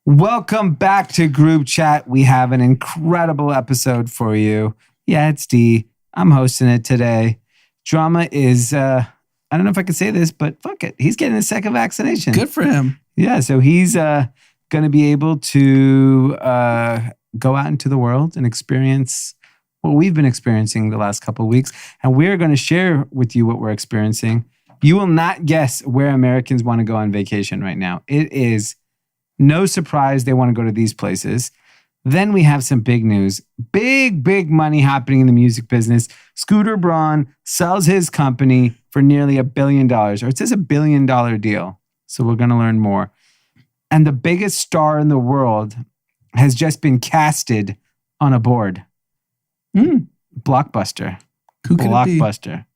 Welcome back to Group Chat. We have an incredible episode for you. Yeah, it's Dee. I'm hosting it today. Drama is, I don't know if I can say this, but fuck it. He's getting a second vaccination. Good for him. Yeah, so he's going to be able to go out into the world and experience what we've been experiencing the last couple of weeks. And we're going to share with you what we're experiencing. You will not guess where Americans want to go on vacation right now. It is no surprise they want to go to these places. Then we have some big news. Big money happening in the music business. Scooter Braun sells his company for nearly $1 billion, or it says $1 billion deal. So we're going to learn more. And the biggest star in the world has just been casted on a board. Blockbuster. Who could it be? Blockbuster.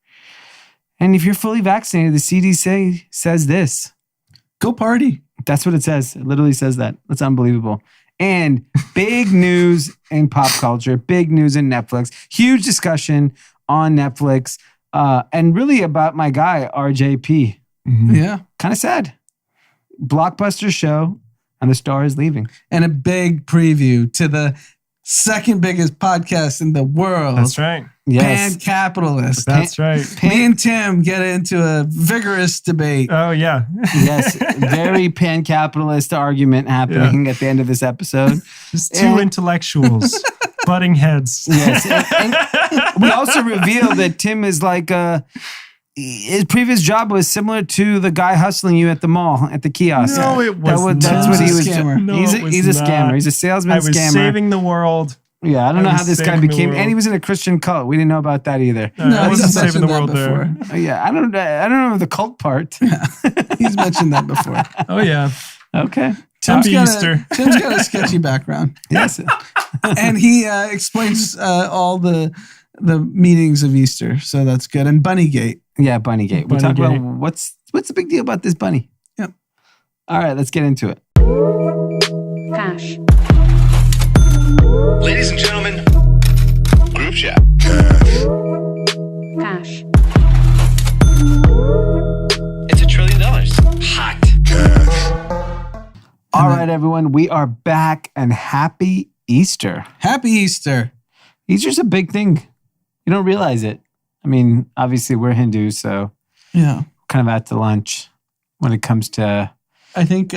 And if you're fully vaccinated, the CDC says this. Go party. That's what it says. It literally says that. That's unbelievable. And big news in pop culture, big news in Netflix, huge discussion on Netflix, and really about my guy, RJP. Mm-hmm. Yeah. Kind of sad. Blockbuster show, and the star is leaving. And a big preview to the second biggest podcast in the world. That's right. Yes. Pan-capitalist. That's right. Me and Tim get into a vigorous debate. Oh, yeah. Yes. Very pan-capitalist argument happening at the end of this episode. Just two intellectuals butting heads. Yes. And we also revealed that Tim is like his previous job was similar to the guy hustling you at the mall, at the kiosk. No, it was That's not. what he was. Scammer. No, He's a scammer. He's a salesman I was scammer. saving the world. Yeah, I don't know how this guy saving the became, world. and he was in a Christian cult. We didn't know about that either. I wasn't he's saving the mentioned world that there. Yeah, I don't know the cult part. He's mentioned that before. Oh, yeah. Okay. Happy Easter. Tim's got a sketchy background. Yes. And he explains all the meanings of Easter. So that's good. And Bunnygate. Yeah, Bunnygate. We'll talk about Bunnygate. what's the big deal about this bunny. Yep. All right, let's get into it. Cash. Ladies and gentlemen, Group Chat. Cash. It's $1 trillion. Hot. All right, everyone, we are back, and happy Easter. Happy Easter. Easter's a big thing. You don't realize it. I mean, obviously we're Hindus, so Yeah. kind of out to lunch when it comes to, I think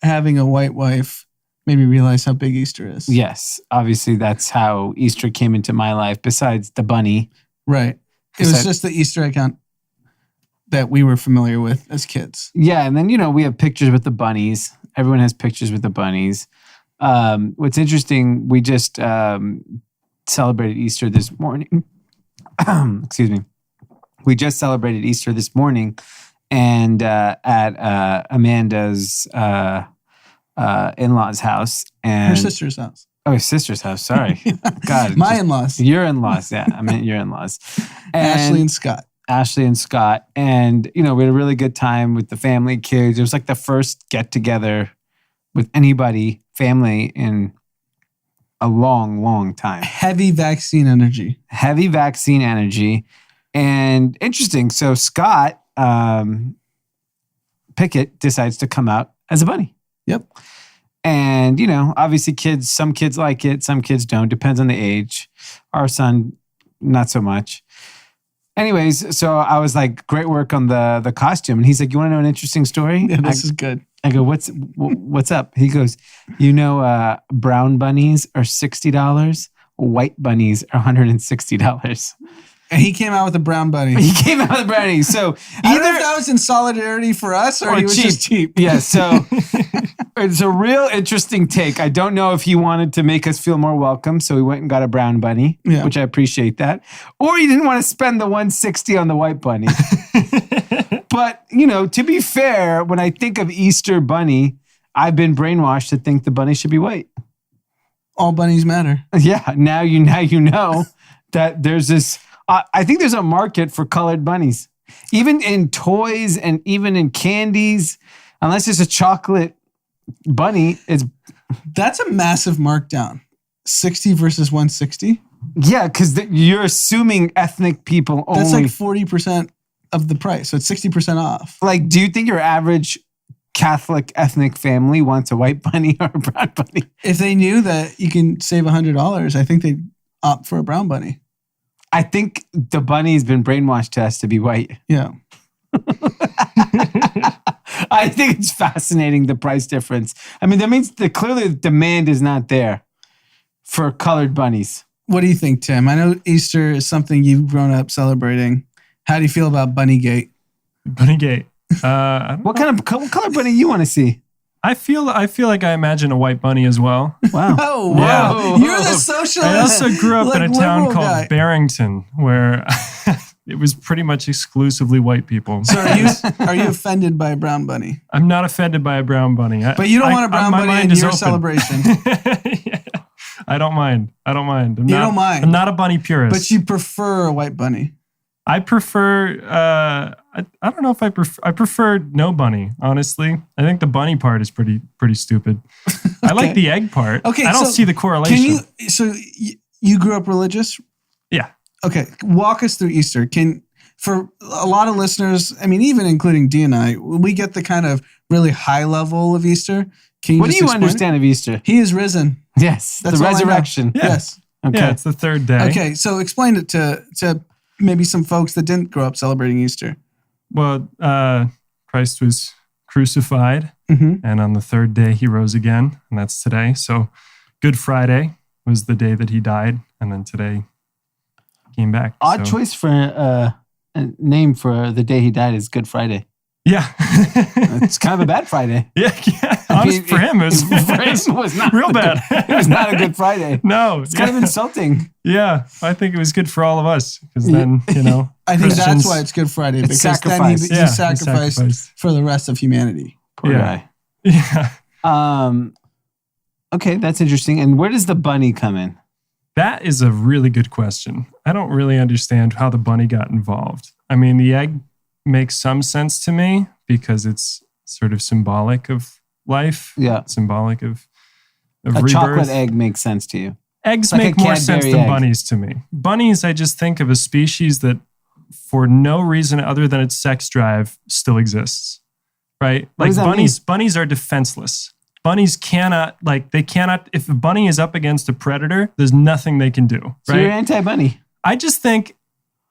having a white wife made me realize how big Easter is. yes, obviously that's how Easter came into my life, besides the bunny. Right. It was just the Easter egg hunt that we were familiar with as kids. Yeah, and then, we have pictures with the bunnies. Everyone has pictures with the bunnies. What's interesting, we just celebrated Easter this morning. Excuse me. We just celebrated Easter this morning, and at Amanda's in-laws' house. And Her sister's house. Oh, his sister's house. Sorry. God. My in-laws. Your in-laws. Yeah, I meant your in-laws. Ashley and Scott. Ashley and Scott. And, we had a really good time with the family, kids. It was like the first get-together with anybody, family, in a long time. Heavy vaccine energy. Heavy vaccine energy. And interesting. So Scott Pickett decides to come out as a bunny. Yep. And, obviously some kids like it, some kids don't. Depends on the age. Our son, not so much. Anyways, so I was like, great work on the costume. And he's like, you want to know an interesting story? Yeah, this is good. I go, what's up? He goes, brown bunnies are $60. White bunnies are $160. And he came out with a brown bunny. He came out with a brownie. So I don't know if that was in solidarity for us or he was just cheap. Yeah, so it's a real interesting take. I don't know if he wanted to make us feel more welcome, so he went and got a brown bunny, which I appreciate that. Or he didn't want to spend the $160 on the white bunny. But, to be fair, when I think of Easter bunny, I've been brainwashed to think the bunny should be white. All bunnies matter. Yeah, now you know that there's this... I think there's a market for colored bunnies. Even in toys and even in candies, unless it's a chocolate bunny, That's a massive markdown. 60 versus 160? Yeah, because you're assuming ethnic people only. That's like 40% of the price. So it's 60% off. Like, do you think your average Catholic ethnic family wants a white bunny or a brown bunny. If they knew that you can save $100, I think they'd opt for a brown bunny. I think the bunny's been brainwashed to us to be white. Yeah. I think it's fascinating, the price difference. I mean, that means that clearly the demand is not there for colored bunnies. What do you think, Tim? I know Easter is something you've grown up celebrating. How do you feel about Bunnygate? Bunnygate. What color bunny you want to see? I feel like I imagine a white bunny as well. Wow. Oh, wow. Whoa. You're the socialist. I also grew up in a town liberal called guy. Barrington, where it was pretty much exclusively white people. So are you offended by a brown bunny? I'm not offended by a brown bunny. But you don't want a brown my bunny mind in is your open. celebration. Yeah. I don't mind. don't mind. I'm not a bunny purist. But you prefer a white bunny. I prefer, I don't know if I prefer no bunny, honestly. I think the bunny part is pretty stupid. I like the egg part. Okay, I don't so see the correlation. You grew up religious? Yeah. Okay, walk us through Easter. For a lot of listeners, I mean, even including Dee and I, we get the kind of really high level of Easter. What do you understand of Easter? He is risen. Yes, That's the all I know. resurrection. Yeah. Yes. Okay. Yeah, it's the third day. Okay, so explain it to maybe some folks that didn't grow up celebrating Easter. Well, Christ was crucified, Mm-hmm. and on the third day he rose again, and that's today. So Good Friday was the day that he died, and then today he came back. Odd So- choice for a name for the day he died is Good Friday. Yeah. It's kind of a bad Friday. Yeah. Honest, for him, it was not real bad. It was not a good Friday. No. It's kind of insulting. Yeah, I think it was good for all of us because then, I think that's Christians- why it's Good Friday, It's because sacrifice. then Yeah, he he sacrificed sacrificed. for the rest of humanity. Poor Yeah. guy. Yeah. Okay, that's interesting. And where does the bunny come in? That is a really good question. I don't really understand how the bunny got involved. I mean, the egg makes some sense to me because it's sort of symbolic of life. Yeah. Symbolic of A rebirth. chocolate egg makes sense to you. Eggs Like a make more sense Cadbury than egg. bunnies to me. Bunnies, I just think of a species that for no reason other than its sex drive still exists. Right? What does that bunnies are defenseless. Bunnies cannot, if a bunny is up against a predator, there's nothing they can do. So Right? you're anti-bunny. I just think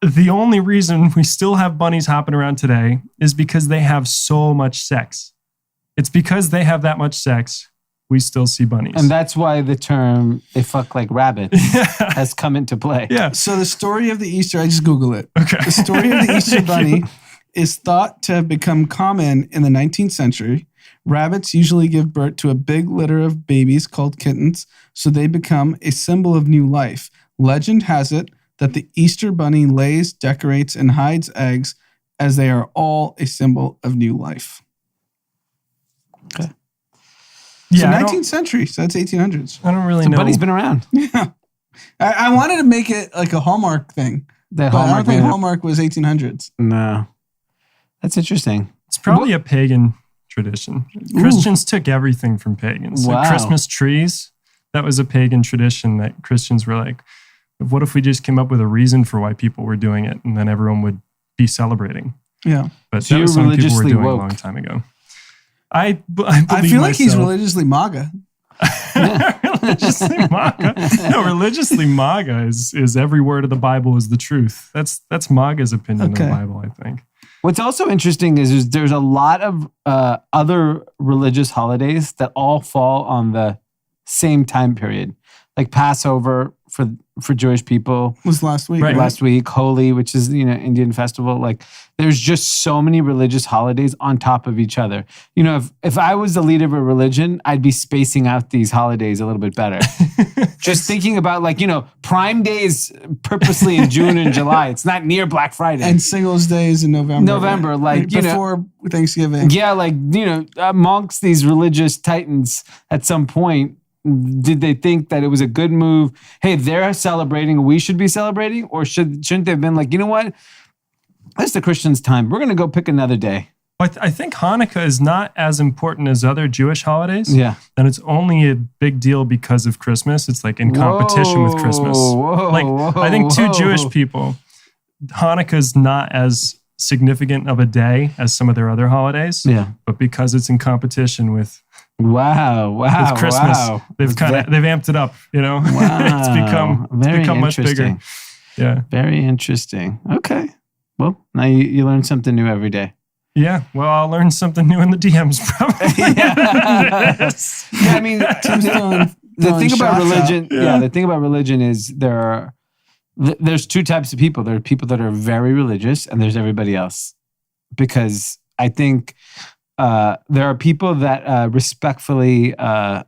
the only reason we still have bunnies hopping around today is because they have so much sex. It's because they have that much sex, we still see bunnies. And that's why the term "they fuck like rabbits" has come into play. Yeah. So the story of the Easter, I just Google it. Okay. The story of the Easter Thank bunny you. is thought to have become common in the 19th century. Rabbits usually give birth to a big litter of babies called kittens, so they become a symbol of new life. Legend has it that the Easter bunny lays, decorates, and hides eggs, as they are all a symbol of new life. Okay. So Yeah, 19th century, so that's 1800s. I don't really So know. bunny's been around. Yeah. I wanted to make it like a Hallmark thing, The but I don't Hallmark. think man. Hallmark was 1800s. No, that's interesting. It's probably a pagan tradition. Christians took everything from pagans. Like Wow. Christmas trees, that was a pagan tradition that Christians were like, what if we just came up with a reason for why people were doing it and then everyone would be celebrating? Yeah. But So that was you're something people were religiously doing woke. a long time ago. I I feel like he's myself- religiously MAGA. religiously MAGA. No, religiously MAGA is every word of the Bible is the truth. That's MAGA's opinion Okay. of the Bible, I think. What's also interesting is there's a lot of other religious holidays that all fall on the same time period, like Passover for Jewish people. Was last week. Right. Last week, Holi, which is Indian festival. Like there's just so many religious holidays on top of each other. If I was the leader of a religion, I'd be spacing out these holidays a little bit better. Just thinking about Prime Day is purposely in June and July. It's not near Black Friday. And Singles Day is in November. Like, before Thanksgiving. yeah, amongst these religious titans at some point, did they think that it was a good move? Hey, they're celebrating, we should be celebrating? Or shouldn't they have been like, you know what? It's the Christians' time. We're going to go pick another day. I think Hanukkah is not as important as other Jewish holidays. Yeah. And it's only a big deal because of Christmas. It's like in competition with Christmas. Whoa, I think to whoa. Jewish people, Hanukkah is not as significant of a day as some of their other holidays. Yeah. But because it's in competition with Wow. Christmas, Wow. they've amped it up, Wow. it's become much bigger. Yeah. Very interesting. Okay. Well, now you learn something new every day. Yeah. Well, I'll learn something new in the DMs probably. Yeah, I mean, the thing about religion, the thing about religion is there's two types of people. There are people that are very religious, and there's everybody else. Because I think there are people that respectfully kind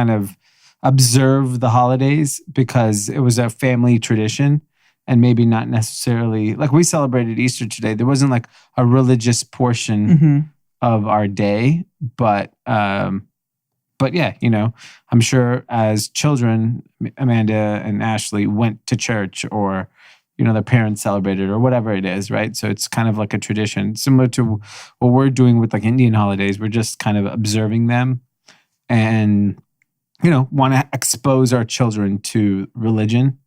of observe the holidays because it was a family tradition, and maybe not necessarily like we celebrated Easter today. There wasn't like a religious portion of our day, but yeah, I'm sure as children, Amanda and Ashley went to church, or their parents celebrated, or whatever it is, right? So it's kind of like a tradition, similar to what we're doing with like Indian holidays. We're just kind of observing them, and want to expose our children to religion,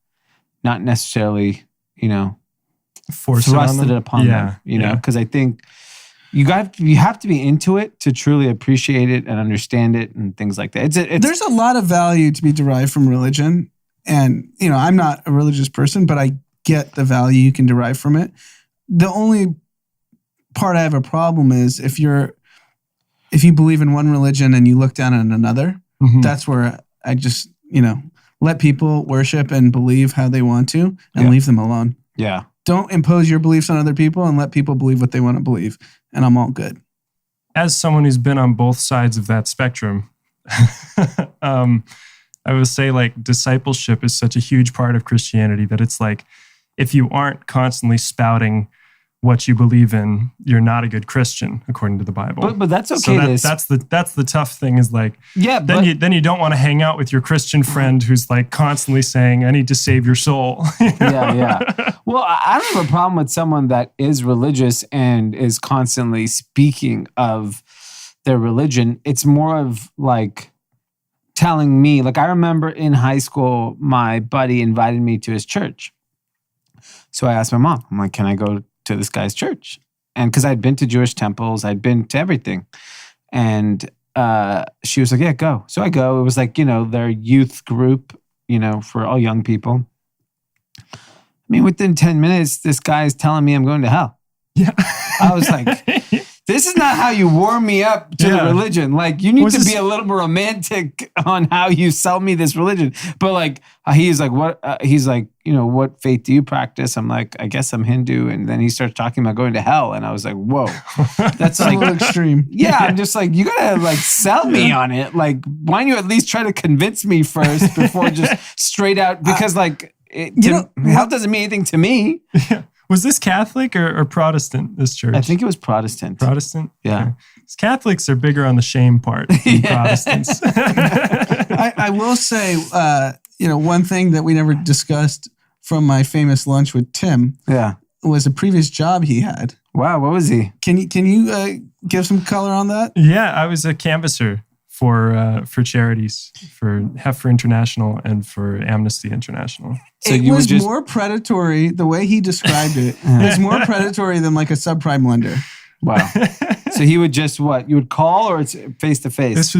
not necessarily Force thrust it upon them. Because I think you have to be into it to truly appreciate it and understand it and things like that. There's a lot of value to be derived from religion, and I'm not a religious person, but I get the value you can derive from it. The only part I have a problem is if you believe in one religion and you look down on another. That's where I just let people worship and believe how they want to, and leave them alone. Yeah. Don't impose your beliefs on other people, and let people believe what they want to believe, and I'm all good. As someone who's been on both sides of that spectrum, I would say like discipleship is such a huge part of Christianity that it's like, if you aren't constantly spouting what you believe in, you're not a good Christian according to the Bible. But that's okay. So that's the tough thing is like, then you don't want to hang out with your Christian friend who's like constantly saying, I need to save your soul. Yeah. Well, I don't have a problem with someone that is religious and is constantly speaking of their religion. It's more of like telling me, like I remember in high school, my buddy invited me to his church. So I asked my mom, I'm like, can I go to this guy's church? And because I'd been to Jewish temples, I'd been to everything. And she was like, yeah, go. So I go. It was like, their youth group, for all young people. I mean, within 10 minutes, this guy is telling me I'm going to hell. Yeah. I was like, this is not how you warm me up to the religion. Like, you need to be a little more romantic on how you sell me this religion. But like, he's like, what? He's like, what faith do you practice? I'm like, I guess I'm Hindu. And then he starts talking about going to hell. And I was like, whoa, that's a like little extreme. Yeah, I'm just like, you gotta like sell me on it. Like, why don't you at least try to convince me first before just straight out? Because like, hell doesn't mean anything to me. Yeah. Was this Catholic or Protestant, this church? I think it was Protestant. Protestant? Yeah. Okay. Catholics are bigger on the shame part than Protestants. I will say, one thing that we never discussed from my famous lunch with Tim was a previous job he had. Wow, what was he? Can you give some color on that? Yeah, I was a canvasser for charities, for Heifer International and for Amnesty International. So it was more predatory. The way he described it was more predatory than like a subprime lender. Wow. So he would just what? You would call, or it's face to face? This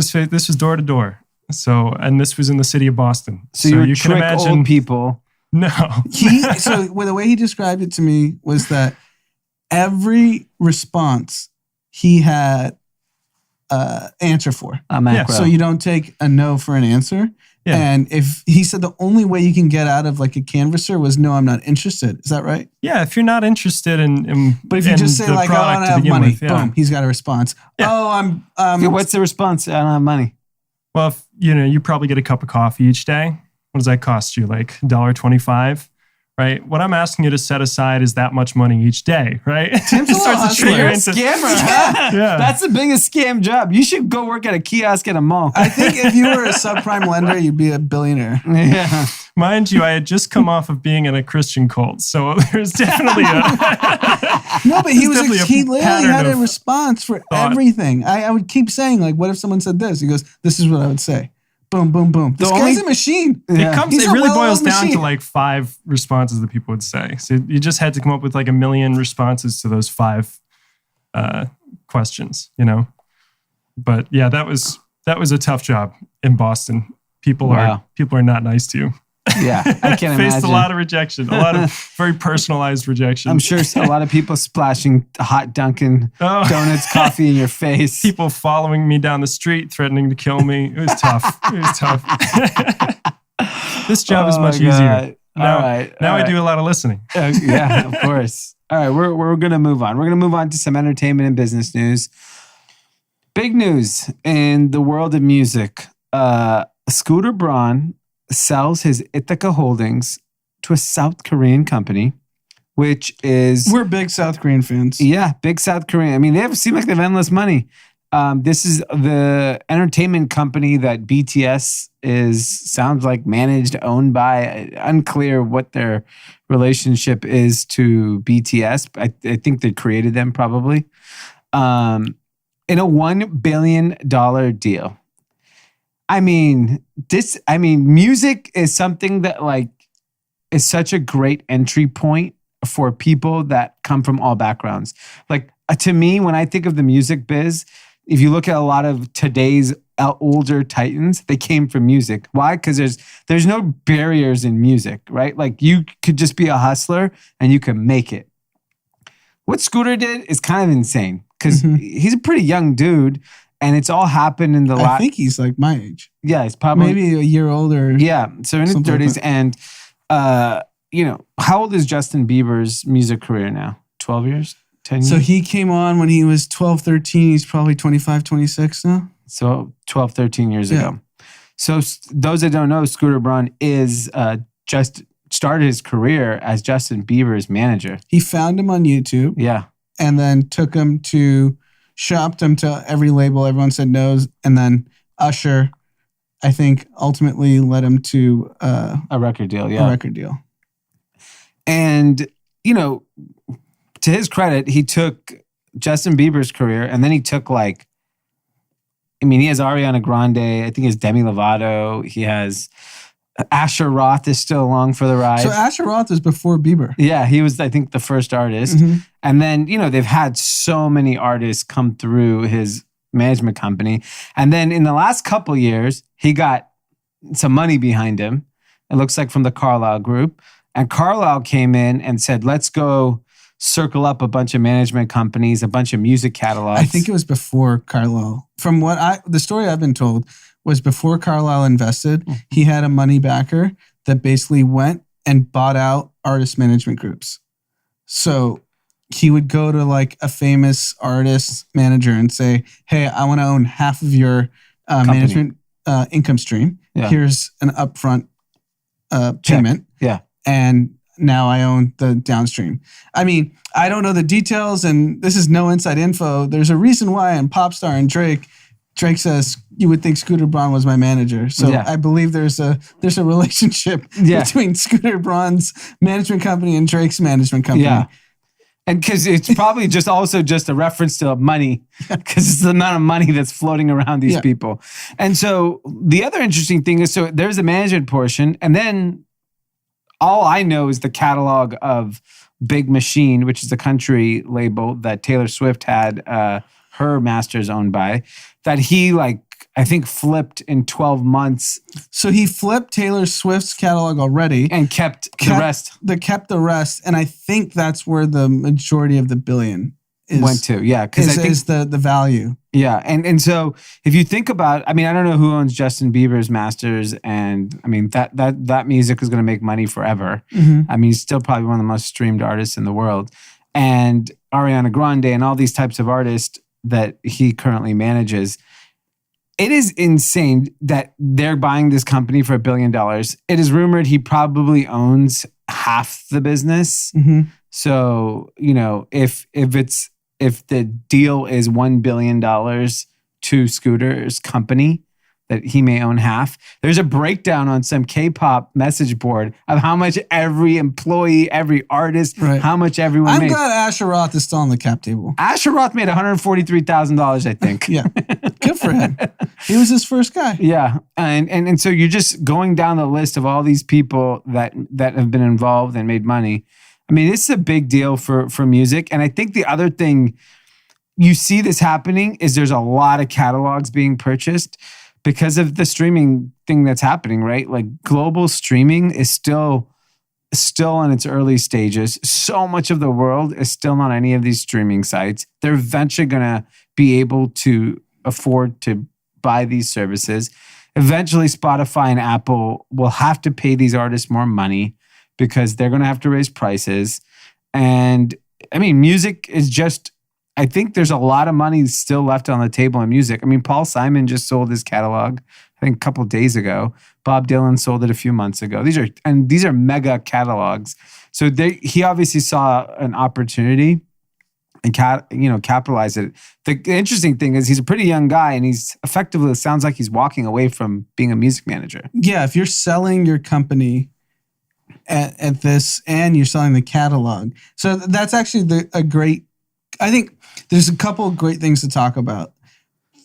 was door to door. So, and this was in the city of Boston. So you can imagine old people. No. The way he described it to me was that every response he had answer for. So you don't take a no for an answer. Yeah. And if he said the only way you can get out of like a canvasser was no, I'm not interested. Is that right? Yeah. If you're not interested but if you just say like, I want to have money, boom, he's got a response. Yeah. Oh, what's the response? I don't have money. Well, if, you probably get a cup of coffee each day. What does that cost you? Like $1.25? Right? What I'm asking you to set aside is that much money each day, right? Tim's a scammer. Yeah. That's the biggest scam job. You should go work at a kiosk at a mall. I think if you were a subprime lender, you'd be a billionaire. Yeah. Mind you, I had just come off of being in a Christian cult, so there's definitely No, but he literally had a response for everything. I would keep saying, like, what if someone said this? He goes, this is what I would say. boom, boom, boom. This guy's a machine. Yeah. He's It a really boils well-oiled down to machine. like 5 responses that people would say. So you just had to come up with like 1 million responses to those 5 questions, you know? But yeah, that was a tough job in Boston. People are not nice to you. Yeah, I can't Faced imagine. a lot of rejection, a lot of very personalized rejection. I'm sure a lot of people splashing hot Dunkin' Donuts coffee in your face. People following me down the street, threatening to kill me. It was tough. This job is much easier. Now, I do a lot of listening. Yeah, of course. All right, we're going to move on. We're going to move on to some entertainment and business news. Big news in the world of music. Scooter Braun sells his Ithaca holdings to a South Korean company, which is... We're big South Korean fans. Yeah, big South Korean. I mean, seem like they have endless money. This is the entertainment company that BTS sounds like managed, owned by. Unclear what their relationship is to BTS. I think they created them probably. In a $1 billion deal. I mean, music is something that like is such a great entry point for people that come from all backgrounds. Like to me, when I think of the music biz, if you look at a lot of today's older titans, they came from music. Why? Because there's no barriers in music, right? Like you could just be a hustler and you can make it. What Scooter did is kind of insane because he's a pretty young dude. And it's all happened in the last... I think he's like my age. Yeah, he's probably... Maybe a year older. Yeah, so in his 30s. Like and, how old is Justin Bieber's music career now? 12 years? 10 years? So he came on when he was 12, 13. He's probably 25, 26 now. So 12, 13 years ago. So those that don't know, Scooter Braun is just started his career as Justin Bieber's manager. He found him on YouTube. Yeah. And then took him to... shopped him to every label. Everyone said no. And then Usher, I think, ultimately led him to a record deal. Yeah. A record deal. And, to his credit, he took Justin Bieber's career and then he took he has Ariana Grande. I think he has Demi Lovato. He has Asher Roth is still along for the ride. So Asher Roth is before Bieber. Yeah, he was, I think, the first artist. And then, they've had so many artists come through his management company. And then in the last couple years, he got some money behind him. It looks like from the Carlyle Group. And Carlyle came in and said, let's go circle up a bunch of management companies, a bunch of music catalogs. I think it was before Carlyle. From the story I've been told was before Carlyle invested, he had a money backer that basically went and bought out artist management groups. So he would go to like a famous artist manager and say, hey, I want to own half of your management income stream. Yeah. Here's an upfront payment. Yeah. And now I own the downstream. I mean, I don't know the details and this is no inside info. There's a reason why in Popstar and Drake says, you would think Scooter Braun was my manager. So I believe there's a relationship between Scooter Braun's management company and Drake's management company. Yeah. And because it's probably just a reference to money, because it's the amount of money that's floating around these people. And so the other interesting thing is, so there's a management portion, and then all I know is the catalog of Big Machine, which is the country label that Taylor Swift had her masters owned by, that he I think flipped in 12 months. So he flipped Taylor Swift's catalog already. And kept the rest. Kept the rest. And I think that's where the majority of the billion went to. Yeah. Because I think is the value. Yeah. And so if you think about, I don't know who owns Justin Bieber's masters. And that music is going to make money forever. He's still probably one of the most streamed artists in the world. And Ariana Grande and all these types of artists that he currently manages. It is insane that they're buying this company for $1 billion. It is rumored he probably owns half the business. So, if the deal is $1 billion to Scooter's company, that he may own half. There's a breakdown on some K-pop message board of how much every employee, every artist, how much everyone made. I'm glad Asher Roth is still on the cap table. Asher Roth made $143,000, I think. Yeah. Good for him. He was his first guy. Yeah. And so you're just going down the list of all these people that have been involved and made money. I mean, this is a big deal for music. And I think the other thing you see this happening is there's a lot of catalogs being purchased because of the streaming thing that's happening, right? Like global streaming is still in its early stages. So much of the world is still on any of these streaming sites. They're eventually going to be able to afford to buy these services. Eventually, Spotify and Apple will have to pay these artists more money because they're going to have to raise prices. And I mean, music is just, I think there's a lot of money still left on the table in music. I mean, Paul Simon just sold his catalog, I think a couple of days ago. Bob Dylan sold it a few months ago. These are mega catalogs. So he obviously saw an opportunity and capitalized it. The interesting thing is he's a pretty young guy and he's effectively, it sounds like he's walking away from being a music manager. Yeah, if you're selling your company at this and you're selling the catalog. So that's actually I think there's a couple of great things to talk about.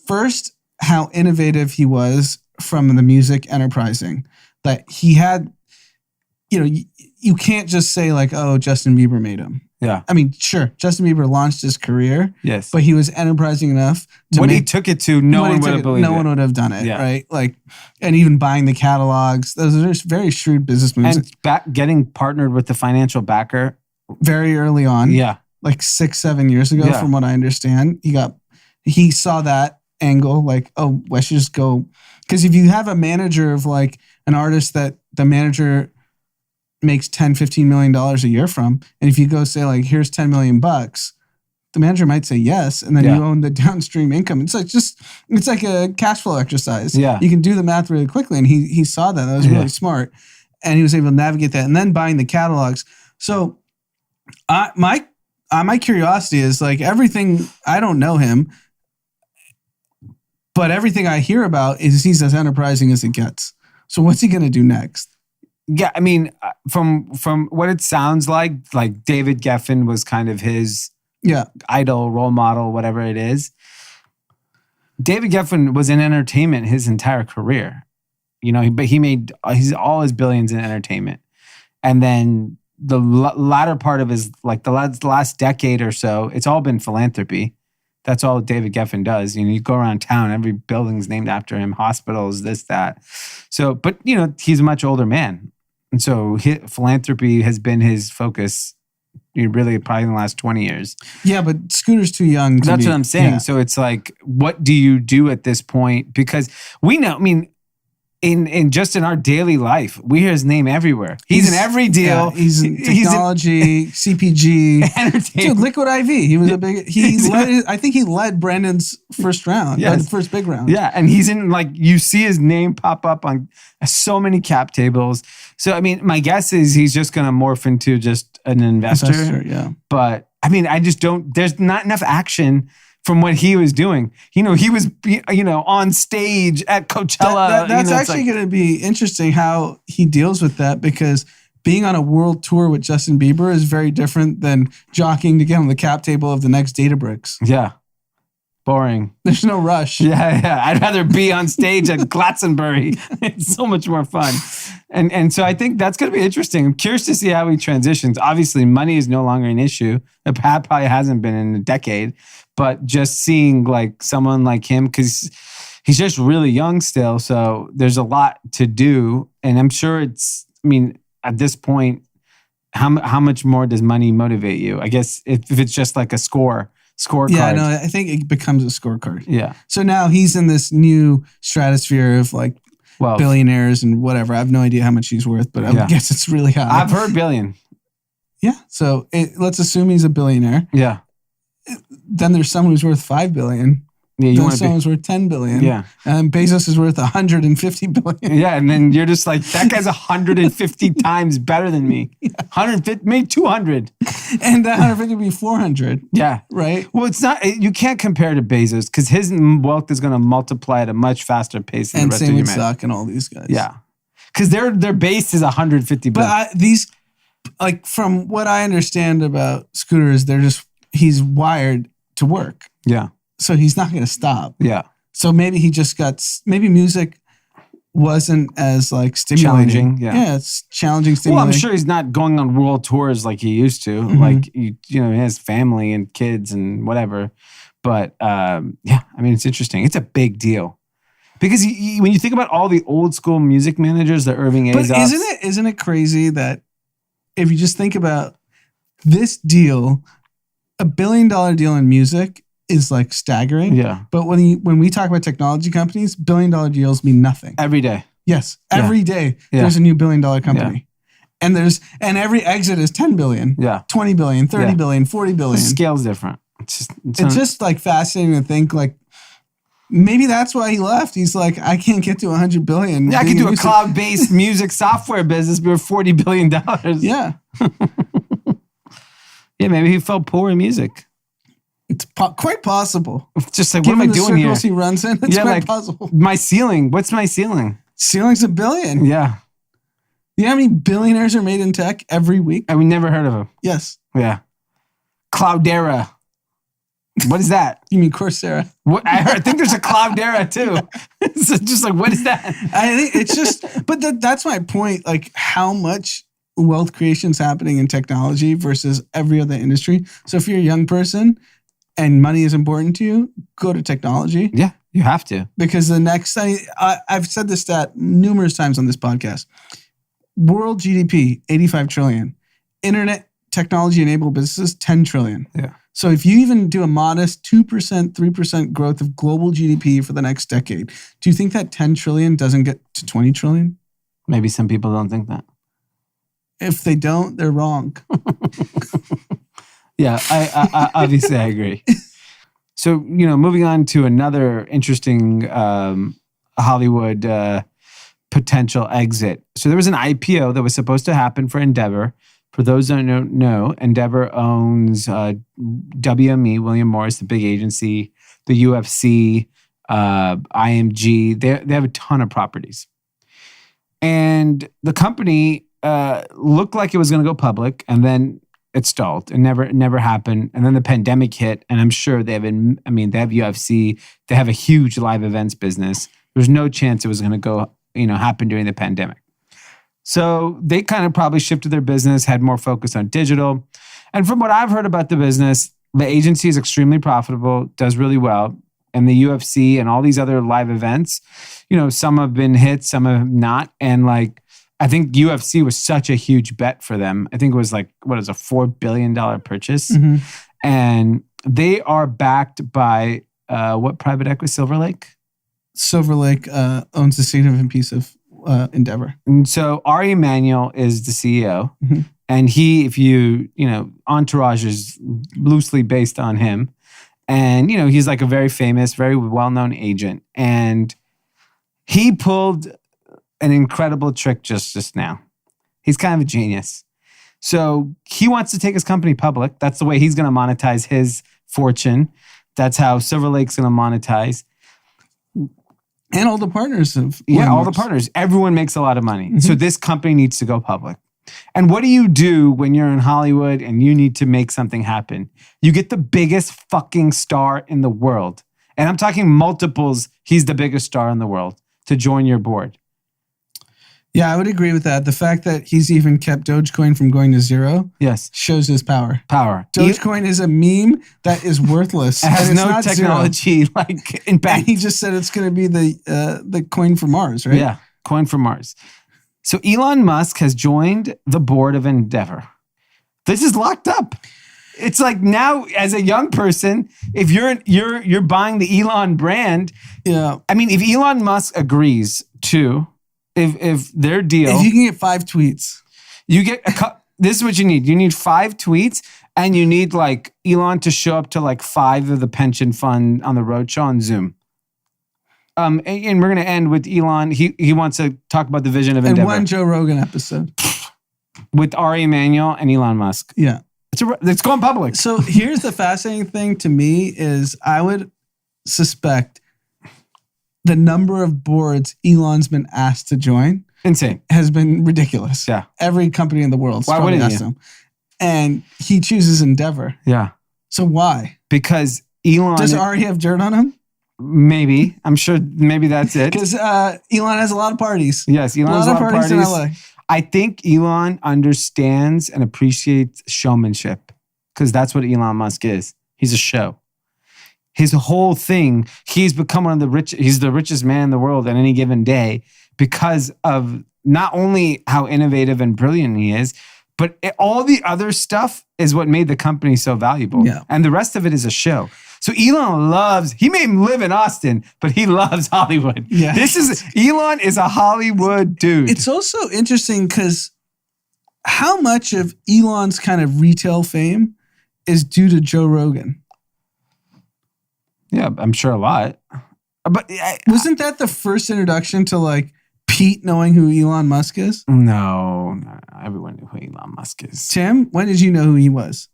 First, how innovative he was from the music enterprising. That he had, you can't just say like, oh, Justin Bieber made him. Yeah. I mean, sure, Justin Bieber launched his career. Yes. But he was enterprising enough to he took it to, no one would have believed it. No one would have done it, right? Like, and even buying the catalogs, those are just very shrewd business moves. And getting partnered with the financial backer. Very early on. Yeah. Like 6-7 years ago, from what I understand. He saw that angle, like, oh, I should just go. Because if you have a manager of like an artist that the manager makes $10-15 million a year from, and if you go say like, here's $10 million, the manager might say yes, and then you own the downstream income. It's like a cash flow exercise. Yeah. You can do the math really quickly, and he saw that. That was really smart. And he was able to navigate that. And then buying the catalogs. So my curiosity is like everything, I don't know him, but everything I hear about is he's as enterprising as it gets. So what's he going to do next? Yeah, I mean, from what it sounds like David Geffen was kind of his idol, role model, whatever it is. David Geffen was in entertainment his entire career, but he made all his billions in entertainment. And then the latter part of his, like the last decade or so, it's all been philanthropy. That's all David Geffen does. You go around town, every building's named after him, hospitals, this, that. So, but he's a much older man. And so philanthropy has been his focus really probably in the last 20 years. Yeah, but Scooter's too young. That's what I'm saying. Yeah. So it's like, what do you do at this point? Because we know, I mean, in our daily life, we hear his name everywhere. He's in every deal. Yeah, he's in technology, CPG, entertainment. Dude, Liquid IV. He was a big. I think he led Brandon's first round. Yes. The first big round. Yeah, and he's in you see his name pop up on so many cap tables. So I mean, my guess is he's just going to morph into just an investor. Yeah. But I mean, I just don't. There's not enough action from what he was doing. He was, on stage at Coachella. That's actually going to be interesting how he deals with that, because being on a world tour with Justin Bieber is very different than jockeying to get on the cap table of the next Databricks. Yeah. Boring. There's no rush. Yeah. I'd rather be on stage at Glastonbury. It's so much more fun. And so I think that's going to be interesting. I'm curious to see how he transitions. Obviously, money is no longer an issue. The path probably hasn't been in a decade. But just seeing someone like him, because he's just really young still. So there's a lot to do. And I'm sure at this point, how much more does money motivate you? I guess if it's just like a scorecard. Yeah, no, I think it becomes a scorecard. Yeah. So now he's in this new stratosphere of billionaires and whatever. I have no idea how much he's worth, but I guess it's really high. I've heard billion. Yeah. So let's assume he's a billionaire. Yeah. Then there's someone who's worth $5 billion. Yeah, you then want to someone's worth 10 billion. Yeah. And Bezos is worth 150 billion. Yeah, and then you're just like, that guy's 150 times better than me. 150, maybe 200. And that 150 would be 400. Yeah. Right? Well, it's not, you can't compare to Bezos because his wealth is going to multiply at a much faster pace than And the rest of same with humanity. Zuck and all these guys. Yeah. Because their base is 150 billion. But from what I understand about Scooter is he's wired to work. Yeah. So he's not going to stop. Yeah. So maybe maybe music wasn't as stimulating. Challenging, yeah. Yeah, it's challenging, Well, stimulating. I'm sure he's not going on world tours like he used to. Mhm. Like, he has family and kids and whatever. But yeah, I mean, it's interesting. It's a big deal. Because when you think about all the old school music managers, the Irving But Azoffs. isn't it crazy that if you just think about this deal, $1 billion deal in music is staggering. Yeah. But when we talk about technology companies, $1 billion deals mean nothing. Every day. Yes, every day Yeah. there's a new $1 billion company, and every exit is 10 billion, Yeah. 20 billion, 30 Yeah. billion, 40 The billion. scale's different. It's It's just fascinating to think maybe that's why he left. He's like, I can't get to 100 billion. I could being do a music. cloud-based music software business worth $40 billion. Yeah, Yeah, maybe he felt poor in music. it's quite possible. It's just like, Given what am I the doing here? circles he runs in, it's Yeah, quite possible. My ceiling. What's my ceiling? Ceiling's $1 billion. Yeah. You know how many billionaires are made in tech every week? We never heard of him. Yes. Yeah. Cloudera. What is that? You mean Coursera? What I think there's a Cloudera too. It's just like, what is that? I think it's just, but that's my point. How much wealth creation is happening in technology versus every other industry. So if you're a young person and money is important to you, go to technology. Yeah, you have to. Because the next, I've said this stat numerous times on this podcast. World GDP, 85 trillion. Internet technology enabled businesses, 10 trillion. Yeah. So if you even do a modest 2%, 3% growth of global GDP for the next decade, do you think that 10 trillion doesn't get to 20 trillion? Maybe some people don't think that. If they don't, they're wrong. Yeah, I obviously I agree. So, moving on to another interesting Hollywood potential exit. So there was an IPO that was supposed to happen for Endeavor. For those that don't know, Endeavor owns WME, William Morris, the big agency, the UFC, IMG. They have a ton of properties. And the company looked like it was going to go public, and then it stalled. It never happened. And then the pandemic hit, and I'm sure they have UFC. They have a huge live events business. There's no chance it was going to go, happen during the pandemic. So they kind of probably shifted their business, had more focus on digital. And from what I've heard about the business, the agency is extremely profitable, does really well. And the UFC and all these other live events, some have been hits, some have not. And I think UFC was such a huge bet for them. I think it was a $4 billion purchase. Mm-hmm. And they are backed by what private equity? Silver Lake? Silver Lake owns a significant piece of Endeavor. And so Ari Emanuel is the CEO. Mm-hmm. And he, if Entourage is loosely based on him. And, he's a very famous, very well-known agent. And he pulled an incredible trick just now. He's kind of a genius. So he wants to take his company public. That's the way he's going to monetize his fortune. That's how Silver Lake's going to monetize. And all the partners of all the partners. Everyone makes a lot of money. Mm-hmm. So this company needs to go public. And what do you do when you're in Hollywood and you need to make something happen? You get the biggest fucking star in the world. And I'm talking multiples. He's the biggest star in the world to join your board. Yeah, I would agree with that. The fact that he's even kept Dogecoin from going to zero, yes, shows his power. Dogecoin is a meme that is worthless. It has and it's no not technology zero. impact. And he just said it's going to be the coin for Mars, right? Yeah, coin for Mars. So Elon Musk has joined the board of Endeavor. This is locked up. It's now, as a young person, if you're buying the Elon brand, yeah. I mean, if Elon Musk agrees to. If their deal, if you can get 5 tweets, you get this is what you need. You need 5 tweets, And you need like Elon to show up to like 5 of the pension fund on the roadshow on Zoom. And we're going to end with Elon. He wants to talk about the vision of Endeavor. And one Joe Rogan episode. With Ari Emanuel and Elon Musk. Yeah. It's going public. So here's the fascinating thing to me is I would suspect the number of boards Elon's been asked to join Insane. has been ridiculous. Yeah. Every company in the world Why wouldn't asked you? him. And he chooses Endeavor. Yeah. So why? Because Elon... Does Ari have dirt on him? Maybe. I'm sure maybe that's it. Because Elon has a lot of parties. Yes, Elon has a lot of parties. in LA. I think Elon understands and appreciates showmanship because that's what Elon Musk is. He's a show. His whole thing, he's become one of the rich. He's the richest man in the world at any given day because of not only how innovative and brilliant he is, but all the other stuff is what made the company so valuable. Yeah. And the rest of it is a show. So Elon he may live in Austin, but he loves Hollywood. Yeah. Elon is a Hollywood dude. It's also interesting because how much of Elon's kind of retail fame is due to Joe Rogan? Yeah, I'm sure a lot. But wasn't that the first introduction to like Pete knowing who Elon Musk is? No, everyone knew who Elon Musk is. Tim, when did you know who he was?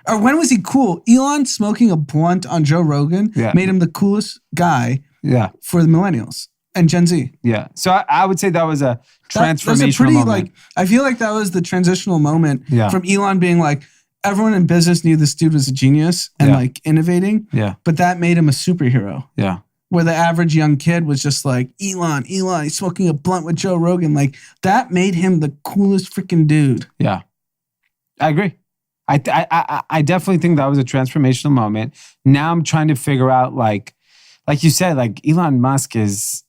Or when was he cool? Elon smoking a blunt on Joe Rogan made him the coolest guy for the millennials and Gen Z. Yeah. So I would say that was a transformational moment. Like, I feel like that was the transitional moment from Elon being like, everyone in business knew this dude was a genius and like innovating. Yeah. But that made him a superhero. Yeah. Where the average young kid was just like, Elon, he's smoking a blunt with Joe Rogan. Like, that made him the coolest freaking dude. Yeah. I agree. I definitely think that was a transformational moment. Now I'm trying to figure out, like you said, like Elon Musk is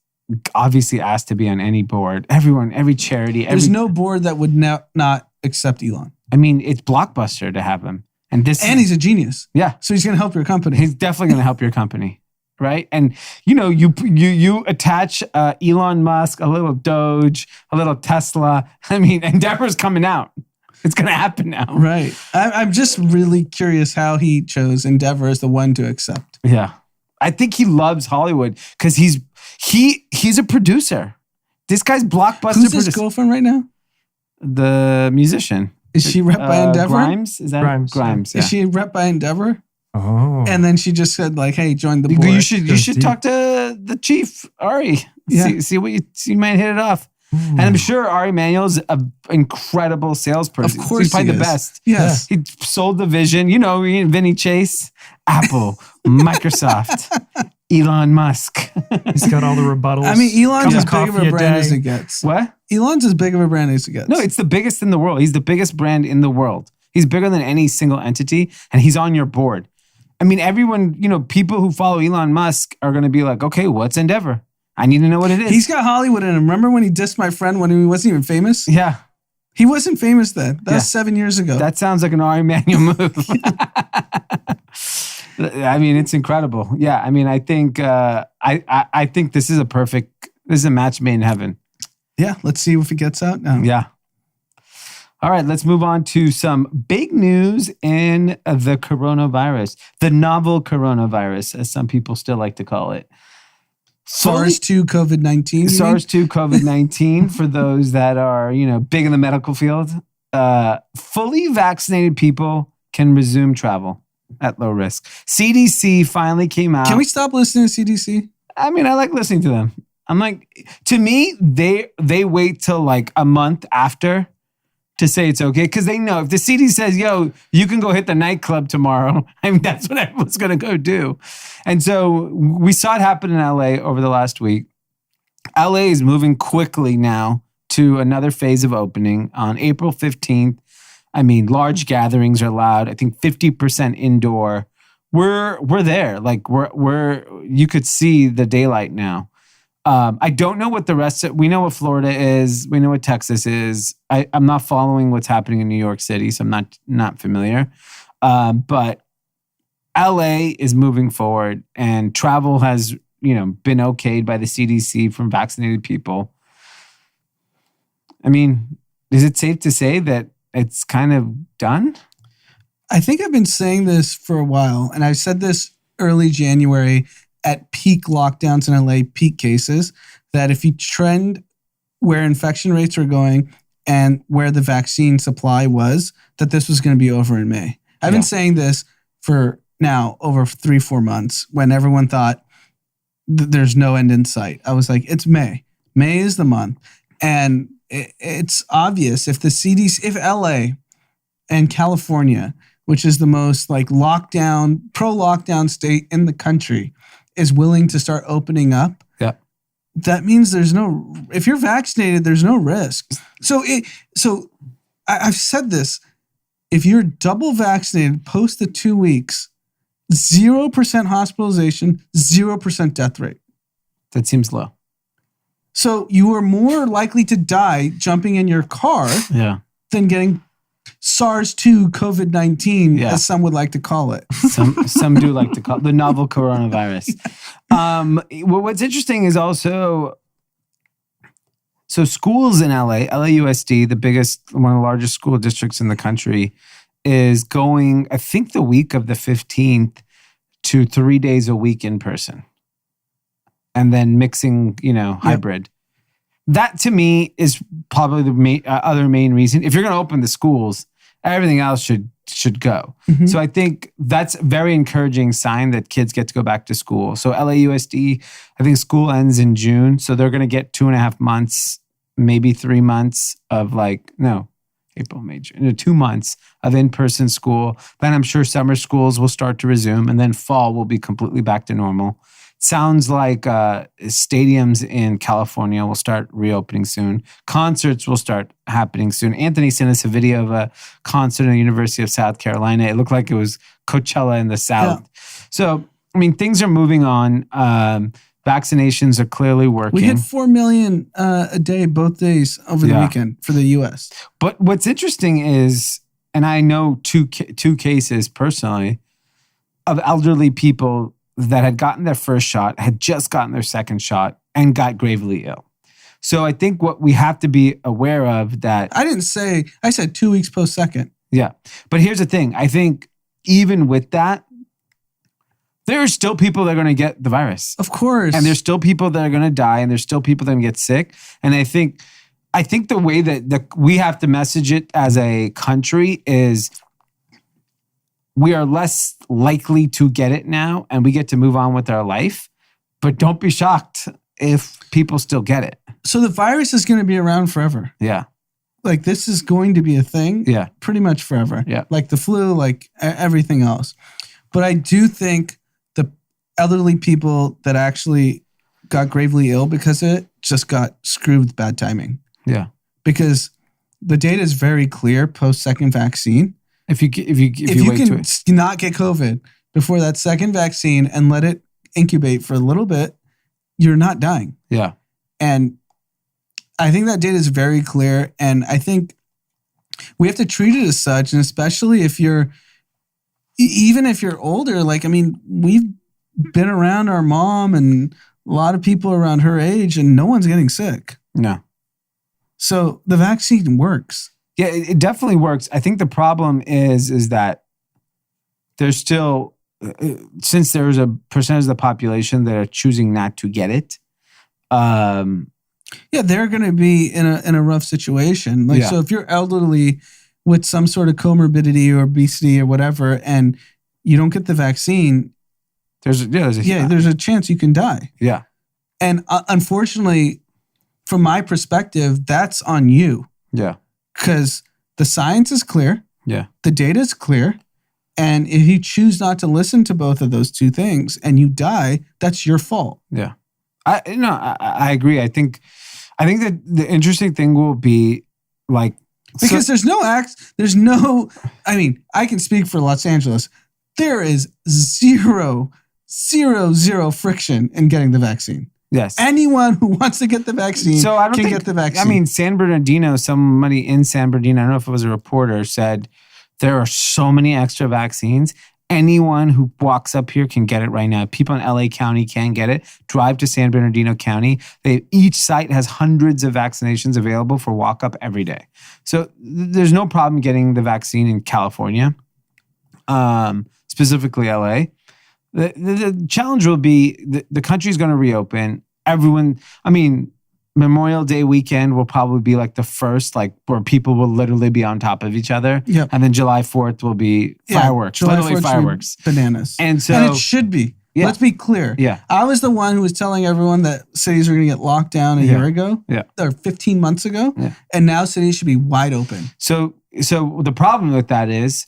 obviously asked to be on any board. Everyone, every charity. There's no board that would not accept Elon. I mean, it's blockbuster to have him. And he's a genius. Yeah. So he's going to help your company. He's definitely going to help your company. Right. And, you attach Elon Musk, a little Doge, a little Tesla. I mean, Endeavor's coming out. It's going to happen now. Right. I'm just really curious how he chose Endeavor as the one to accept. Yeah. I think he loves Hollywood because he's a producer. This guy's blockbuster Who's producer. his girlfriend right now? The musician. Is she rep by Endeavor? Grimes? Is that Grimes? Yeah. Is she rep by Endeavor? Oh. And then she just said like, "Hey, join the board." You should talk to the chief, Ari. Yeah. See what you might hit it off. And I'm sure Ari Emanuel's an incredible salesperson. Of course, he's probably the best. Yes, he sold the vision. Vinny Chase, Apple, Microsoft, Elon Musk. He's got all the rebuttals. I mean, Elon's as big Coffee of a a brand day. as it gets. What? Elon's as big of a brand as it gets. No, it's the biggest in the world. He's the biggest brand in the world. He's bigger than any single entity, and he's on your board. I mean, everyone, people who follow Elon Musk are going to be like, okay, what's Endeavor? I need to know what it is. He's got Hollywood in him. Remember when he dissed my friend when he wasn't even famous? Yeah. He wasn't famous then. That was 7 years ago. That sounds like an Ari Emanuel move. I mean, it's incredible. Yeah. I mean, I think I think this is a match made in heaven. Yeah. Let's see if it gets out now. Yeah. All right, let's move on to some big news in the coronavirus, the novel coronavirus, as some people still like to call it. SARS-2 COVID-19. SARS-2 COVID-19 for those that are, big in the medical field. Fully vaccinated people can resume travel at low risk. CDC finally came out. Can we stop listening to CDC? I mean, I like listening to them. I'm like, to me, they wait till like a month after to say it's okay. Because they know if the CDC says, yo, you can go hit the nightclub tomorrow, I mean, that's what everyone's going to go do. And so we saw it happen in LA over the last week. LA is moving quickly now to another phase of opening on April 15th. I mean, large gatherings are allowed. I think 50% indoor. We're there. Like you could see the daylight now. I don't know what the rest of, we know what Florida is. We know what Texas is. I'm not following what's happening in New York City, so I'm not familiar. But LA is moving forward and travel has, been okayed by the CDC from vaccinated people. I mean, is it safe to say that it's kind of done? I think I've been saying this for a while, and I said this early January at peak lockdowns in LA, peak cases, that if you trend where infection rates are going and where the vaccine supply was, that this was going to be over in May. I've been saying this for now over 3-4 months when everyone thought there's no end in sight. I was like, it's May. May is the month. And it's obvious if the CDC, if LA and California, which is the most like lockdown, pro-lockdown state in the country, is willing to start opening up, that means if you're vaccinated, there's no risk. So I've said this, if you're double vaccinated post the 2 weeks, 0% hospitalization, 0% death rate. That seems low. So you are more likely to die jumping in your car than getting SARS-2 COVID-19, as some would like to call it. Some do like to call it the novel coronavirus. What's interesting is also, so schools in LA, LAUSD, one of the largest school districts in the country, is going, I think the week of the 15th to 3 days a week in person. And then mixing, hybrid. That to me is probably the other main reason. If you're going to open the schools, everything else should go. Mm-hmm. So I think that's a very encouraging sign that kids get to go back to school. So LAUSD, I think school ends in June. So they're going to get 2.5 months, maybe 3 months of April, May, June, 2 months of in-person school. Then I'm sure summer schools will start to resume, and then fall will be completely back to normal. Sounds like stadiums in California will start reopening soon. Concerts will start happening soon. Anthony sent us a video of a concert at the University of South Carolina. It looked like it was Coachella in the South. Yeah. So, things are moving on. Vaccinations are clearly working. We hit 4 million a day, both days over the weekend for the U.S. But what's interesting is, and I know two cases personally, of elderly people that had gotten their first shot, had just gotten their second shot, and got gravely ill. So I think what we have to be aware of that... I said 2 weeks post-second. Yeah. But here's the thing. I think even with that, there are still people that are going to get the virus. Of course. And there's still people that are going to die, and there's still people that are going to get sick. And I think the way that we have to message it as a country is we are less likely to get it now, and we get to move on with our life. But don't be shocked if people still get it. So the virus is going to be around forever. Yeah. Like this is going to be a thing. Yeah. Pretty much forever. Yeah. Like the flu, like everything else. But I do think the elderly people that actually got gravely ill because of it just got screwed with bad timing. Yeah. Because the data is very clear post-second vaccine. If you can not get COVID before that second vaccine and let it incubate for a little bit, you're not dying. Yeah. And I think that data is very clear. And I think we have to treat it as such. And especially even if you're older, we've been around our mom and a lot of people around her age and no one's getting sick. No. So the vaccine works. Yeah, it definitely works. I think the problem is that there's still, since there's a percentage of the population that are choosing not to get it. They're going to be in a rough situation. So if you're elderly with some sort of comorbidity or obesity or whatever, and you don't get the vaccine, there's a chance you can die. Yeah. And unfortunately, from my perspective, that's on you. Yeah. Because the science is clear. Yeah. The data is clear. And if you choose not to listen to both of those two things and you die, that's your fault. Yeah. I agree. I think that the interesting thing will be because I can speak for Los Angeles. There is zero friction in getting the vaccine. Yes. Anyone who wants to get the vaccine can get the vaccine. San Bernardino, somebody in San Bernardino, I don't know if it was a reporter, said there are so many extra vaccines. Anyone who walks up here can get it right now. People in LA County can get it. Drive to San Bernardino County. Each site has hundreds of vaccinations available for walk-up every day. So there's no problem getting the vaccine in California. specifically LA. The challenge will be the country's going to reopen. Everyone, Memorial Day weekend will probably be like the first, like where people will literally be on top of each other. Yep. And then July 4th will be fireworks, July literally 4th fireworks. Bananas. And it should be. Yeah. Let's be clear. Yeah. I was the one who was telling everyone that cities were going to get locked down a year ago. Yeah. Or 15 months ago. Yeah. And now cities should be wide open. So the problem with that is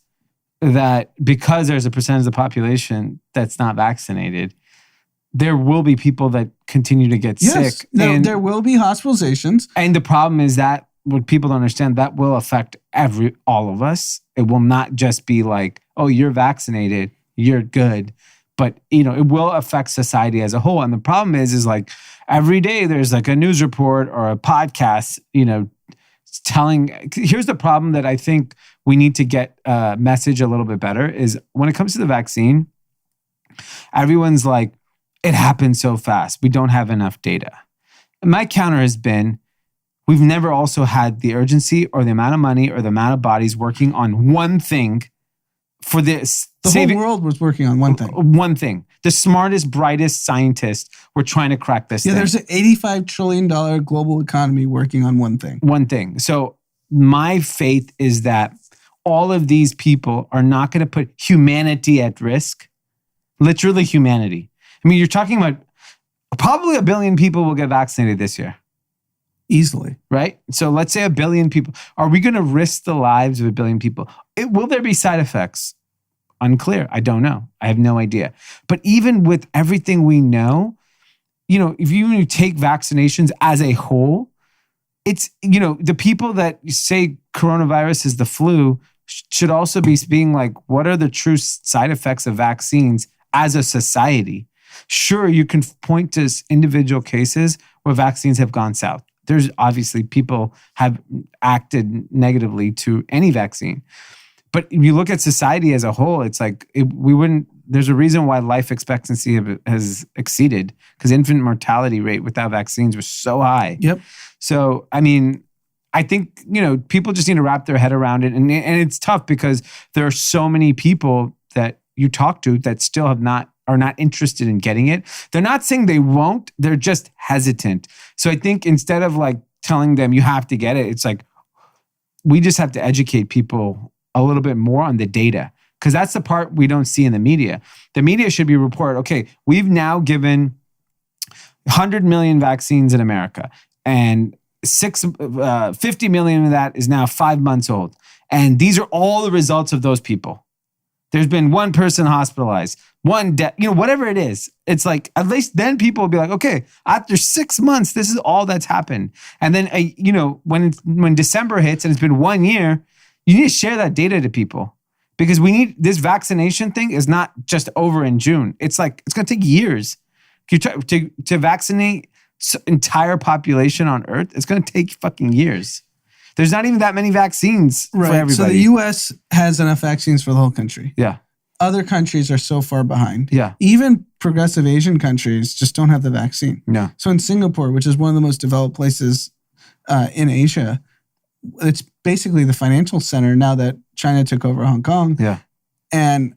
that because there's a percentage of the population that's not vaccinated, there will be people that continue to get sick. No, there will be hospitalizations. And the problem is that what people don't understand, that will affect all of us. It will not just be like, oh, you're vaccinated, you're good. But, it will affect society as a whole. And the problem is like every day there's like a news report or a podcast, here's the problem that I think we need to get a message a little bit better is when it comes to the vaccine, everyone's like, it happened so fast. We don't have enough data. And my counter has been, we've never also had the urgency or the amount of money or the amount of bodies working on one thing for this. The whole world was working on one thing. One thing. The smartest, brightest scientists were trying to crack this thing. Yeah, there's an $85 trillion global economy working on one thing. One thing. So my faith is that all of these people are not going to put humanity at risk. Literally humanity. You're talking about probably 1 billion people will get vaccinated this year. Easily. Right? So let's say 1 billion people. Are we going to risk the lives of 1 billion people? Will there be side effects? Unclear. I don't know. I have no idea. But even with everything we know, if you take vaccinations as a whole, it's, the people that say coronavirus is the flu should also be being like, what are the true side effects of vaccines as a society? Sure, you can point to individual cases where vaccines have gone south. There's obviously people have acted negatively to any vaccine. But if you look at society as a whole, it's like there's a reason why life expectancy has exceeded because infant mortality rate without vaccines was so high. Yep. So, I think, people just need to wrap their head around it. And it's tough because there are so many people that you talk to that still are not interested in getting it. They're not saying they won't, they're just hesitant. So I think instead of like telling them you have to get it, it's like, we just have to educate people a little bit more on the data. Because that's the part we don't see in the media. The media should be reported, okay, we've now given 100 million vaccines in America and 50 million of that is now 5 months old. And these are all the results of those people. There's been one person hospitalized, one death, whatever it is. It's like, at least then people will be like, okay, after 6 months, this is all that's happened. And then, when December hits and it's been 1 year, you need to share that data to people because this vaccination thing is not just over in June. It's like, it's going to take years. To vaccinate entire population on Earth, it's going to take fucking years. There's not even that many vaccines for everybody. So the U.S. has enough vaccines for the whole country. Yeah. Other countries are so far behind. Yeah. Even progressive Asian countries just don't have the vaccine. No. So in Singapore, which is one of the most developed places in Asia, it's basically the financial center now that China took over Hong Kong. Yeah. And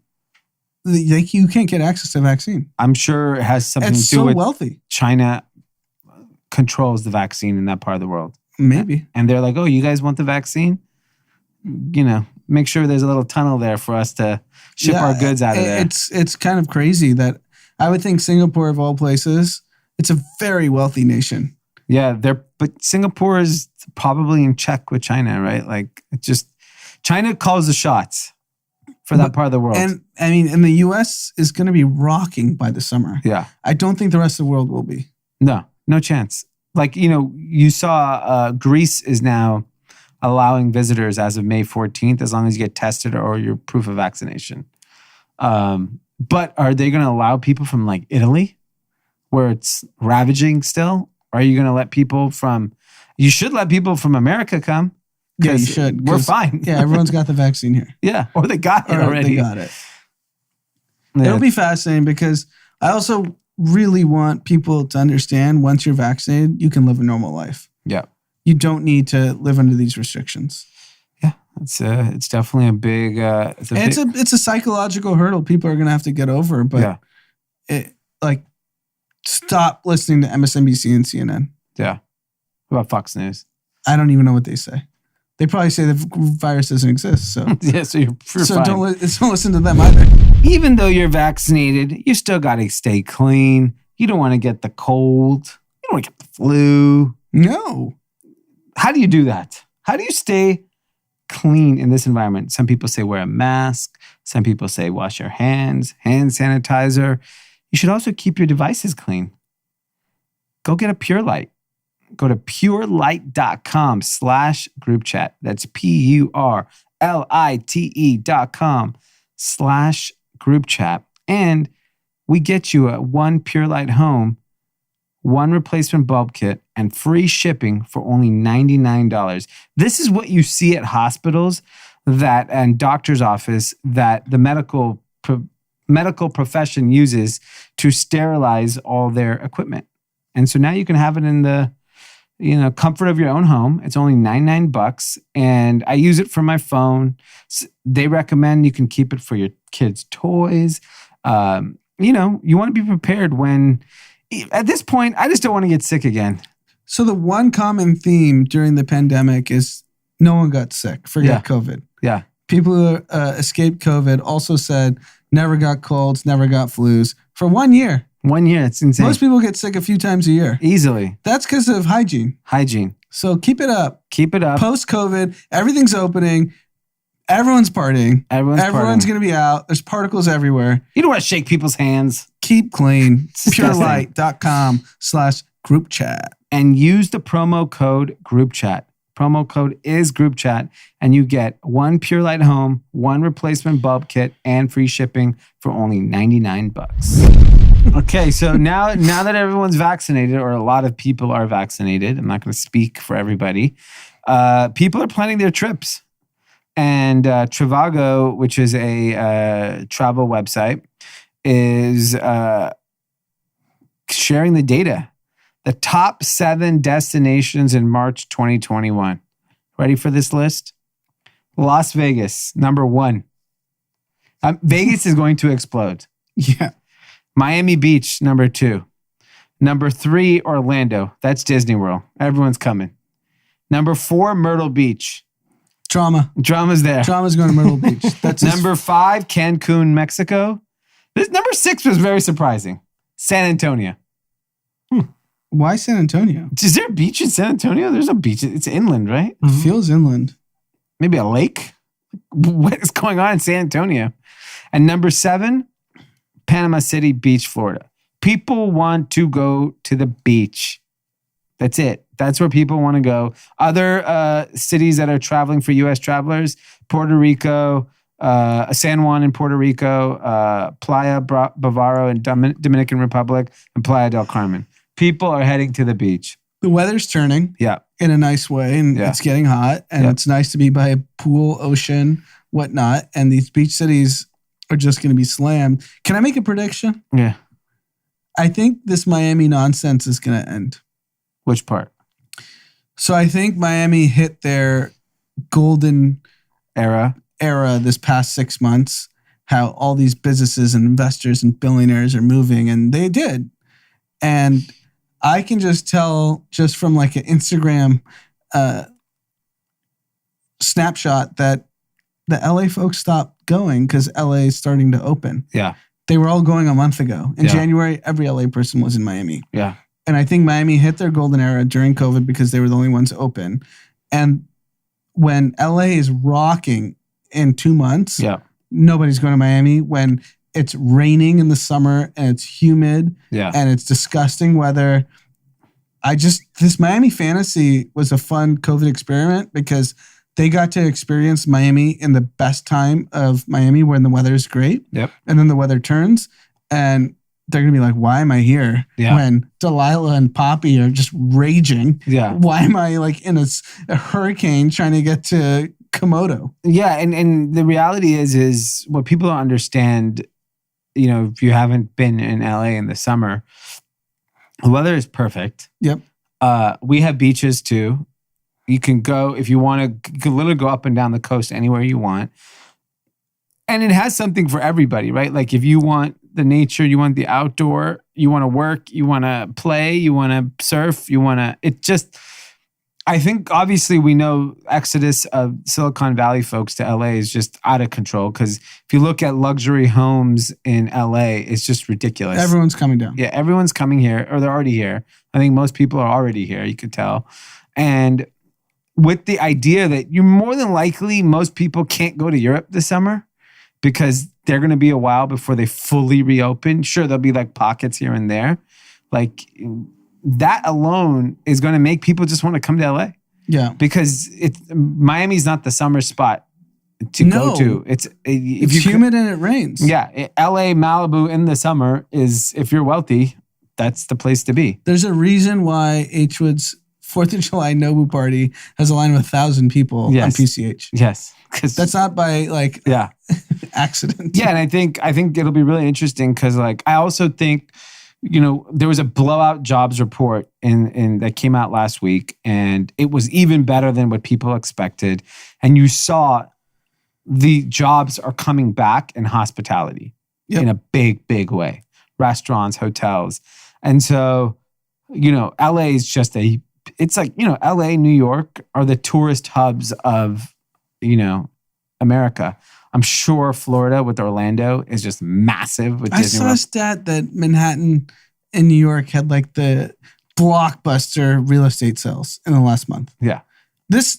you can't get access to vaccine. I'm sure it has something It's to do so with wealthy. China controls the vaccine in that part of the world. Maybe. And they're like, oh, you guys want the vaccine? Make sure there's a little tunnel there for us to ship our goods out of there. It's kind of crazy that I would think Singapore, of all places, it's a very wealthy nation. Yeah, but Singapore is probably in check with China, right? Like, China calls the shots for that part of the world. And the U.S. is going to be rocking by the summer. Yeah. I don't think the rest of the world will be. No chance. Like, you saw Greece is now allowing visitors as of May 14th, as long as you get tested or your proof of vaccination. But are they going to allow people from like Italy, where it's ravaging still? Or are you going to let people you should let people from America come. Yeah, you should. We're fine. Yeah, everyone's got the vaccine here. Yeah, or they got it already. They got it. Yeah. It'll be fascinating because I also really want people to understand once you're vaccinated, you can live a normal life. Yeah. You don't need to live under these restrictions. Yeah. It's definitely a big. It's a psychological hurdle people are gonna have to get over. But stop listening to MSNBC and CNN. Yeah. What about Fox News? I don't even know what they say. They probably say the virus doesn't exist. So Yeah, so you're so fine. don't listen to them either. Even though you're vaccinated, you still got to stay clean. You don't want to get the cold. You don't want to get the flu. No. How do you do that? How do you stay clean in this environment? Some people say wear a mask. Some people say wash your hands, hand sanitizer. You should also keep your devices clean. Go get a Pure Light. Go to purelight.com /group chat. That's PURLITE.com/group chat. And we get you a 1 Pure Light home, 1 replacement bulb kit, and free shipping for only $99. This is what you see at hospitals and doctor's office that the medical profession uses to sterilize all their equipment. And so now you can have it in the comfort of your own home. It's only $99, and I use it for my phone. They recommend you can keep it for your kids' toys. You want to be prepared when, at this point, I just don't want to get sick again. So the one common theme during the pandemic is no one got sick. Forget COVID. Yeah. People who escaped COVID also said never got colds, never got flus for 1 year. 1 year, it's insane. Most people get sick a few times a year. Easily. That's because of hygiene. So keep it up. Keep it up. Post-COVID, everything's opening. Everyone's partying. Everyone's going to be out. There's particles everywhere. You don't want to shake people's hands. Keep clean. Disgusting. Purelight.com/group chat. And use the promo code group chat. Promo code is group chat. And you get 1 Pure Light home, 1 replacement bulb kit, and free shipping for only $99. Okay, so now that everyone's vaccinated, or a lot of people are vaccinated, I'm not going to speak for everybody, people are planning their trips. And Trivago, which is a travel website, is sharing the data. The top 7 destinations in March 2021. Ready for this list? Las Vegas, number 1. Vegas is going to explode. Yeah. Miami Beach, number 2. Number 3, Orlando. That's Disney World. Everyone's coming. Number 4, Myrtle Beach. Drama's there. Drama's going to Myrtle Beach. That's number 5, Cancun, Mexico. Number 6 was very surprising. San Antonio. Why San Antonio? Is there a beach in San Antonio? There's no beach. It's inland, right? It feels inland. Maybe a lake? What is going on in San Antonio? And number 7, Panama City Beach, Florida. People want to go to the beach. That's it. That's where people want to go. Other cities that are traveling for U.S. travelers, Puerto Rico, San Juan in Puerto Rico, Playa Bavaro in Dominican Republic, and Playa del Carmen. People are heading to the beach. The weather's turning. Yeah. In a nice way, and it's getting hot, and it's nice to be by a pool, ocean, whatnot, and these beach cities are just going to be slammed. Can I make a prediction? Yeah. I think this Miami nonsense is going to end. Which part? So I think Miami hit their golden era this past 6 months, how all these businesses and investors and billionaires are moving, and they did. And I can just tell just from like an Instagram snapshot that the LA folks stopped going because LA is starting to open. Yeah. They were all going a month ago. In January, every LA person was in Miami. Yeah. And I think Miami hit their golden era during COVID because they were the only ones open. And when LA is rocking in 2 months, nobody's going to Miami. When it's raining in the summer and it's humid and it's disgusting weather. This Miami fantasy was a fun COVID experiment because they got to experience Miami in the best time of Miami when the weather is great. Yep. And then the weather turns and they're going to be like, why am I here when Delilah and Poppy are just raging? Yeah. Why am I like in a hurricane trying to get to Komodo? Yeah. And the reality is what people don't understand, if you haven't been in LA in the summer, the weather is perfect. Yep. We have beaches too. You can go, if you want to, you can literally go up and down the coast anywhere you want. And it has something for everybody, right? Like if you want the nature, you want the outdoor, you want to work, you want to play, you want to surf, I think obviously we know exodus of Silicon Valley folks to LA is just out of control because if you look at luxury homes in LA, it's just ridiculous. Everyone's coming down. Yeah, everyone's coming here or they're already here. I think most people are already here, you could tell. And with the idea that you're more than likely, most people can't go to Europe this summer because they're going to be a while before they fully reopen. Sure, there'll be like pockets here and there. Like that alone is going to make people just want to come to LA. Yeah. Because Miami's not the summer spot to go to. It's humid and it rains. Yeah. LA, Malibu in the summer is, if you're wealthy, that's the place to be. There's a reason why H-Wood's 4th of July Nobu party has a line of 1,000 people on PCH. Yes. That's not by accident. Yeah. And I think it'll be really interesting because I also think, there was a blowout jobs report in that came out last week, and it was even better than what people expected. And you saw the jobs are coming back in hospitality in a big, big way. Restaurants, hotels. And so, LA is just LA, New York are the tourist hubs of, America. I'm sure Florida with Orlando is just massive with Disney World. I saw a stat that Manhattan and New York had the blockbuster real estate sales in the last month. Yeah. This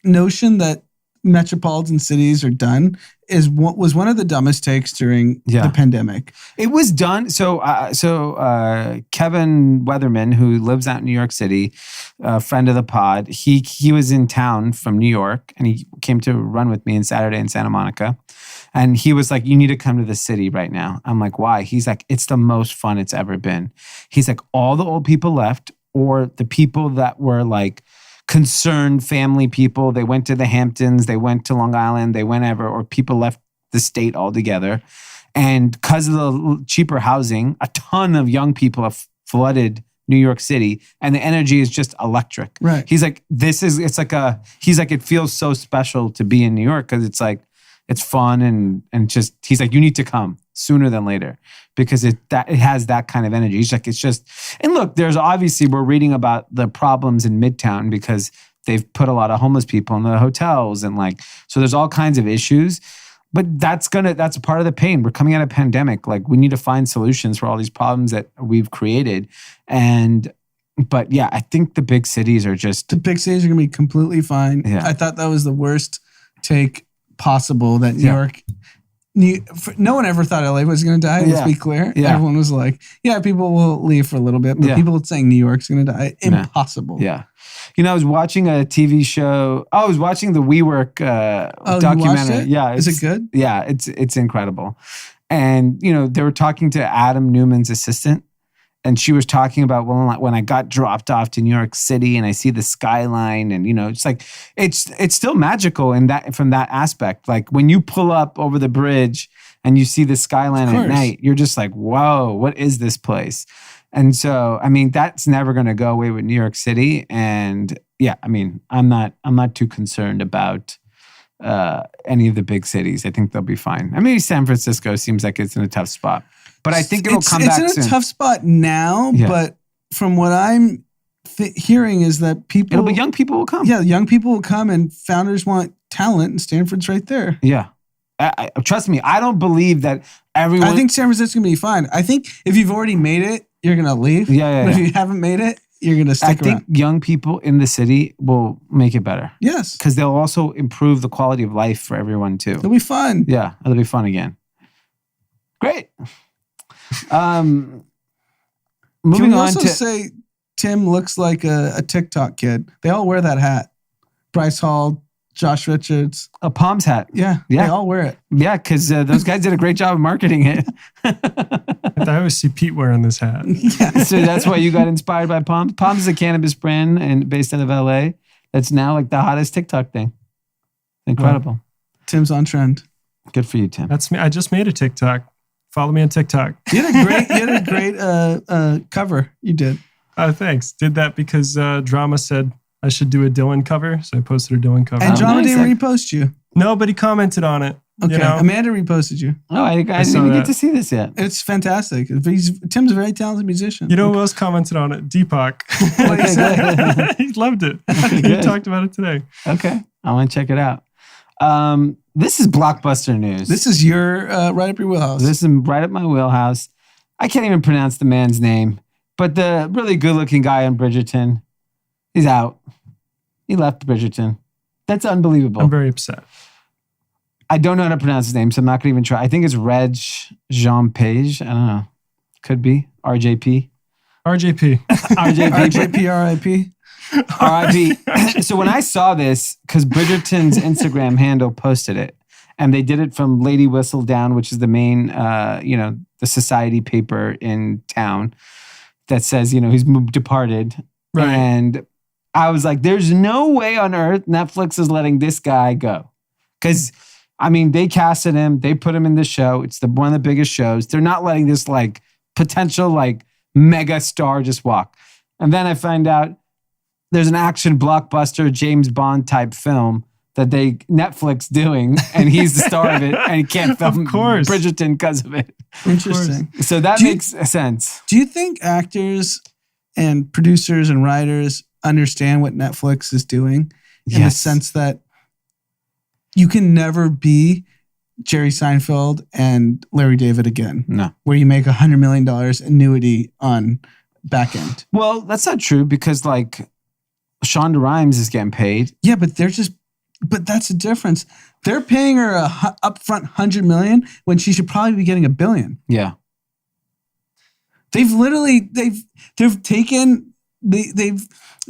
notion that metropolitan cities are done was one of the dumbest takes during the pandemic. It was done. So Kevin Weatherman, who lives out in New York City, a friend of the pod, he was in town from New York and he came to run with me on Saturday in Santa Monica. And he was like, you need to come to the city right now. I'm like, why? He's like, it's the most fun it's ever been. He's like, all the old people left, or the people that were concerned family people, they went to the Hamptons, they went to Long Island, they went ever, or people left the state altogether. And because of the cheaper housing, a ton of young people have flooded New York City, and the energy is just electric. Right. He's like, it feels so special to be in New York because it's fun and just, he's like, you need to come sooner than later because it has that kind of energy. He's like, it's just, and look, there's obviously, we're reading about the problems in Midtown because they've put a lot of homeless people in the hotels and so there's all kinds of issues, but that's a part of the pain. We're coming out of a pandemic. We need to find solutions for all these problems that we've created. But yeah, I think the big cities are just. The big cities are going to be completely fine. Yeah. I thought that was the worst take possible that New York. No one ever thought LA was going to die. Let's be clear. Yeah. Everyone was like, people will leave for a little bit, but people saying New York's going to die. Impossible. Yeah. I was watching a TV show. I was watching the WeWork documentary. You watched it? Yeah. Is it good? Yeah, it's incredible. And, they were talking to Adam Newman's assistant. And she was talking about when I got dropped off to New York City and I see the skyline and, it's still magical from that aspect. When you pull up over the bridge and you see the skyline at night, you're just like, whoa, what is this place? And so, that's never going to go away with New York City. And yeah, I'm not too concerned about any of the big cities. I think they'll be fine. San Francisco seems like it's in a tough spot. But I think it'll come back soon. It's in a tough spot now, but from what I'm hearing is that young people will come. Yeah, young people will come and founders want talent and Stanford's right there. Yeah. Trust me, I don't believe that everyone. I think San Francisco's going to be fine. I think if you've already made it, you're going to leave. Yeah. But if you haven't made it, you're going to stick around. I think young people in the city will make it better. Yes. Because they'll also improve the quality of life for everyone too. It'll be fun. Yeah, it'll be fun again. Great. Moving on also say Tim looks like a TikTok kid. They all wear that hat. Bryce Hall, Josh Richards. A Palms hat. Yeah. They all wear it. Yeah, because those guys did a great job of marketing it. I always see Pete wearing this hat. Yeah. So that's why you got inspired by Palms. Palms is a cannabis brand and based out of LA. That's now the hottest TikTok thing. Incredible. Wow. Tim's on trend. Good for you, Tim. That's me. I just made a TikTok. Follow me on TikTok. You had a great cover. You did. Oh, thanks. Did that because Drama said I should do a Dylan cover. So I posted a Dylan cover. And Drama nice. didn't repost you. No, but he commented on it. Okay. You know? Amanda reposted you. Oh, I didn't saw even that. get to see this yet. It's fantastic. Tim's a very talented musician. You know who else commented on it? Deepak. Okay, good. He loved it. He Good. talked about it today. Okay, I want to check it out. This is blockbuster news. This is your right up your wheelhouse. This is right up my wheelhouse. I can't even pronounce the man's name, but the really good-looking guy on Bridgerton, he's out. He left Bridgerton. That's unbelievable. I'm very upset. I don't know how to pronounce his name, so I'm not going to even try. I think it's Rege-Jean Page. I don't know. Could be. RJP. RJP. RJP. RJP. RIP. So when I saw this, because Bridgerton's Instagram handle posted it, and they did it from Lady Whistledown, which is the main, the society paper in town that says, he's departed. Right. And I was like, there's no way on earth Netflix is letting this guy go. Because, they casted him. They put him in the show. It's one of the biggest shows. They're not letting this potential mega star just walk. And then I find out there's an action blockbuster James Bond type film that Netflix doing, and he's the star of it, and he can't film Bridgerton because of it. Interesting. So that makes sense. Do you think actors and producers and writers understand what Netflix is doing in the sense that you can never be Jerry Seinfeld and Larry David again? No. Where you make $100 million annuity on back end. Well, that's not true because Shonda Rhimes is getting paid. Yeah, but but that's the difference. They're paying her a upfront $100 million when she should probably be getting $1 billion. Yeah. They've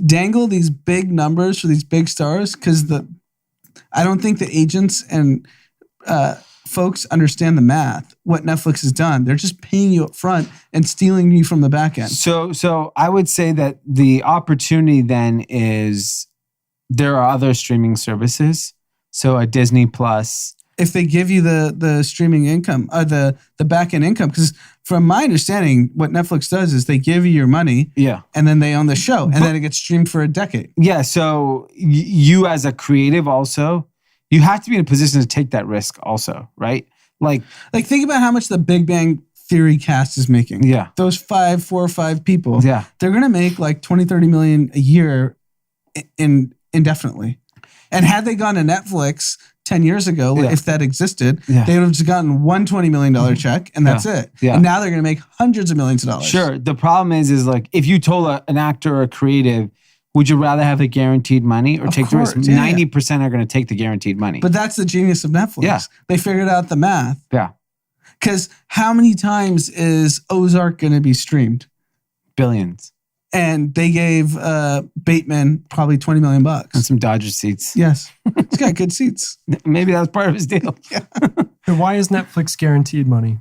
dangled these big numbers for these big stars because I don't think the agents and folks understand the math. What Netflix has done, they're just paying you up front and stealing you from the back end. So I would say that the opportunity then is there are other streaming services. So a Disney Plus. If they give you the streaming income, the back end income, because from my understanding, what Netflix does is they give you your money, and then they own the show, and then it gets streamed for a decade. Yeah, so you as a creative also, you have to be in a position to take that risk also, right? Like think about how much the Big Bang Theory cast is making. Yeah. Those 4 or 5 people, yeah, they're going to make 20-30 million a year indefinitely. And had they gone to Netflix 10 years ago, if that existed, they would have just gotten one $20 million check, and that's it. Yeah. And now they're going to make hundreds of millions of dollars. Sure. The problem is if you told an actor or a creative, would you rather have the guaranteed money or take the risk? 90% are going to take the guaranteed money. But that's the genius of Netflix. Yeah. They figured out the math. Yeah. Because how many times is Ozark going to be streamed? Billions. And they gave Bateman probably $20 million. And some Dodger seats. Yes. He's got good seats. Maybe that was part of his deal. Yeah. And why is Netflix guaranteed money?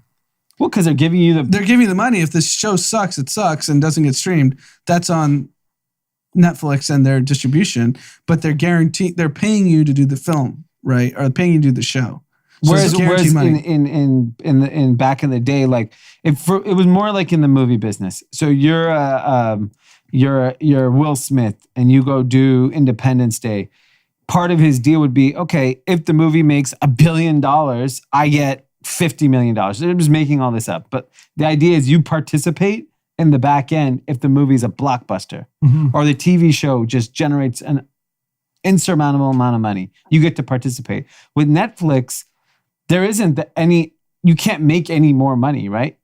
Well, because they're giving you They're giving you the money. If the show sucks, it sucks and doesn't get streamed. That's on Netflix and their distribution. But they're paying you to do the film, right? Or paying you to do the show. So whereas in back in the day, it was more like in the movie business. So you're Will Smith and you go do Independence Day. Part of his deal would be, okay, if the movie makes $1 billion, I get $50 million. They're just making all this up. But the idea is you participate in the back end if the movie's a blockbuster or the TV show just generates an insurmountable amount of money. You get to participate. With Netflix, there isn't you can't make any more money, right?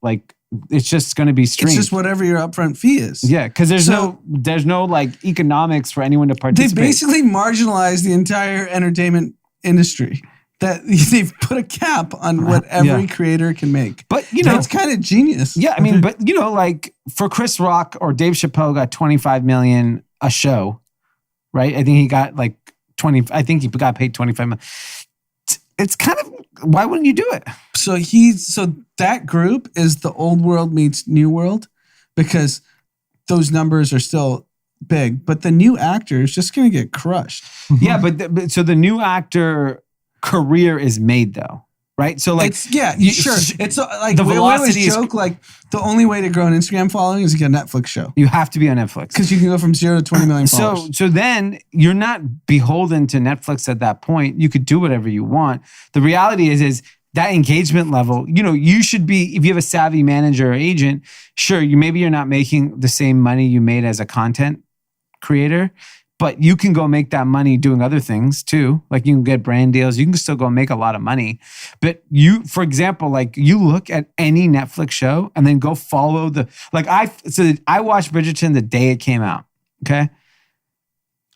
It's just going to be streamed. It's just whatever your upfront fee is. Yeah, because there's no economics for anyone to participate. They basically marginalized the entire entertainment industry. That they've put a cap on what every creator can make. But that's kind of genius. Yeah, but for Chris Rock or Dave Chappelle got $25 million a show, right? I think he got I think he got paid $25 million. It's kind of, why wouldn't you do it? So that group is the old world meets new world because those numbers are still big, but the new actor is just going to get crushed. Yeah, but so the new actor career is made though. right? So like, It's sure. It's like the we always velocity is- joke like the only way to grow an Instagram following is to get a Netflix show you have to be on Netflix. because you can go from 0 to 20 million followers. So then you're not beholden to Netflix at that point. You could do whatever you want. The reality is that engagement level, you should be, if you have a savvy manager or agent, sure, maybe you're not making the same money you made as a content creator, but you can go make that money doing other things too. Like you can get brand deals. You can still go make a lot of money. But for example, like you look at any Netflix show and then go follow I watched Bridgerton the day it came out. Okay.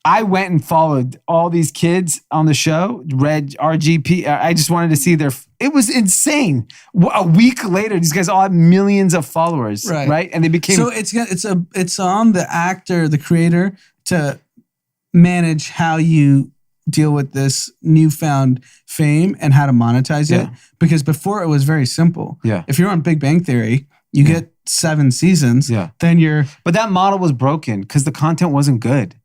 I went and followed all these kids on the show, RGP. I just wanted to see it was insane. A week later, these guys all have millions of followers, right? And they became. So it's on the actor, the creator, to manage how you deal with this newfound fame and how to monetize it. Because before it was very simple. Yeah. If you're on Big Bang Theory, you get 7 seasons. Yeah. Then you're. But that model was broken because the content wasn't good.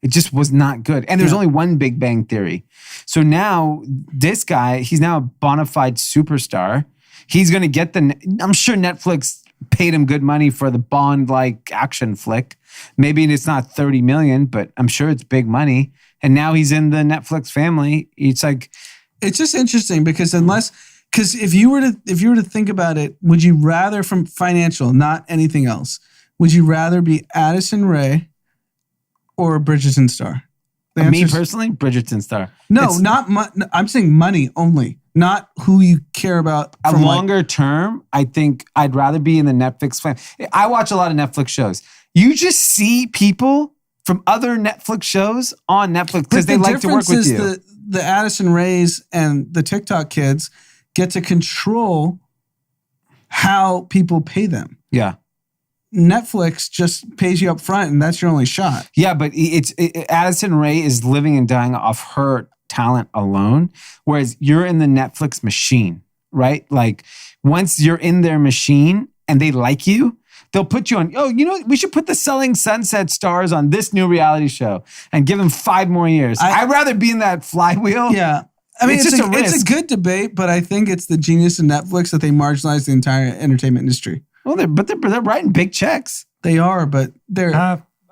It just was not good. And there's only one Big Bang Theory. So now this guy, he's now a bona fide superstar. He's going to get I'm sure Netflix paid him good money for the Bond-like action flick. Maybe it's not 30 million, but I'm sure it's big money. And now he's in the Netflix family. It's like, it's just interesting because if you were to think about it, would you rather, from financial, not anything else, would you rather be Addison Rae or a Bridgerton star? Me personally, Bridgerton star. No, I'm saying money only, not who you care about. A longer term, I think I'd rather be in the Netflix fan. I watch a lot of Netflix shows. You just see people from other Netflix shows on Netflix because they like to work with you. The Addison Rays and the TikTok kids get to control how people pay them. Yeah. Netflix just pays you up front and that's your only shot. Yeah, but Addison Rae is living and dying off her talent alone, whereas you're in the Netflix machine, right? Like once you're in their machine and they like you, they'll put you on, we should put the Selling Sunset stars on this new reality show and give them 5 more years. I'd rather be in that flywheel. Yeah. I mean, it's it's a good debate, but I think it's the genius of Netflix that they marginalize the entire entertainment industry. Well, they're writing big checks. They are, but they're.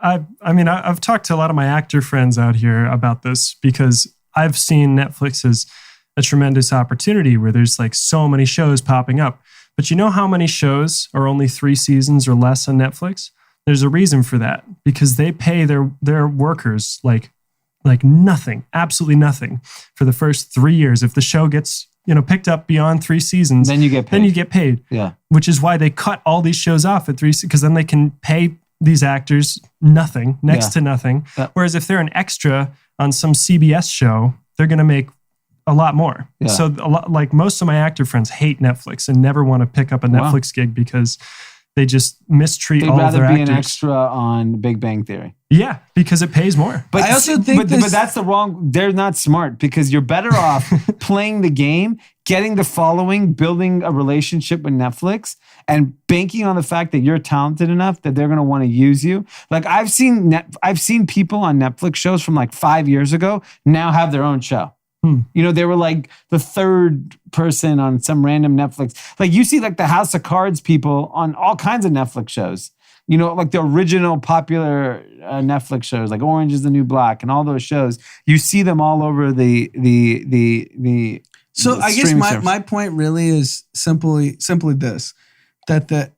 I've talked to a lot of my actor friends out here about this because I've seen Netflix as a tremendous opportunity where there's like so many shows popping up. But you know how many shows are only 3 seasons or less on Netflix? There's a reason for that because they pay their workers like nothing, absolutely nothing for the first 3 years. If the show gets picked up beyond 3 seasons, then you get paid. Yeah. Which is why they cut all these shows off at 3 because then they can pay these actors nothing, next to nothing. Yeah. Whereas if they're an extra on some CBS show, they're going to make a lot more. Yeah. So like most of my actor friends hate Netflix and never want to pick up a Netflix gig because they just mistreat all of their actors. They'd rather be an extra on Big Bang Theory. Yeah, because it pays more. But I also think but that's they're not smart because you're better off playing the game, getting the following, building a relationship with Netflix, and banking on the fact that you're talented enough that they're going to want to use you. Like I've seen people on Netflix shows from like 5 years ago now have their own show. They were like the 3rd person on some random Netflix. Like you see like the House of Cards people on all kinds of Netflix shows. Like the original popular Netflix shows, like Orange is the New Black and all those shows. You see them all over the So I guess my point really is simply this, that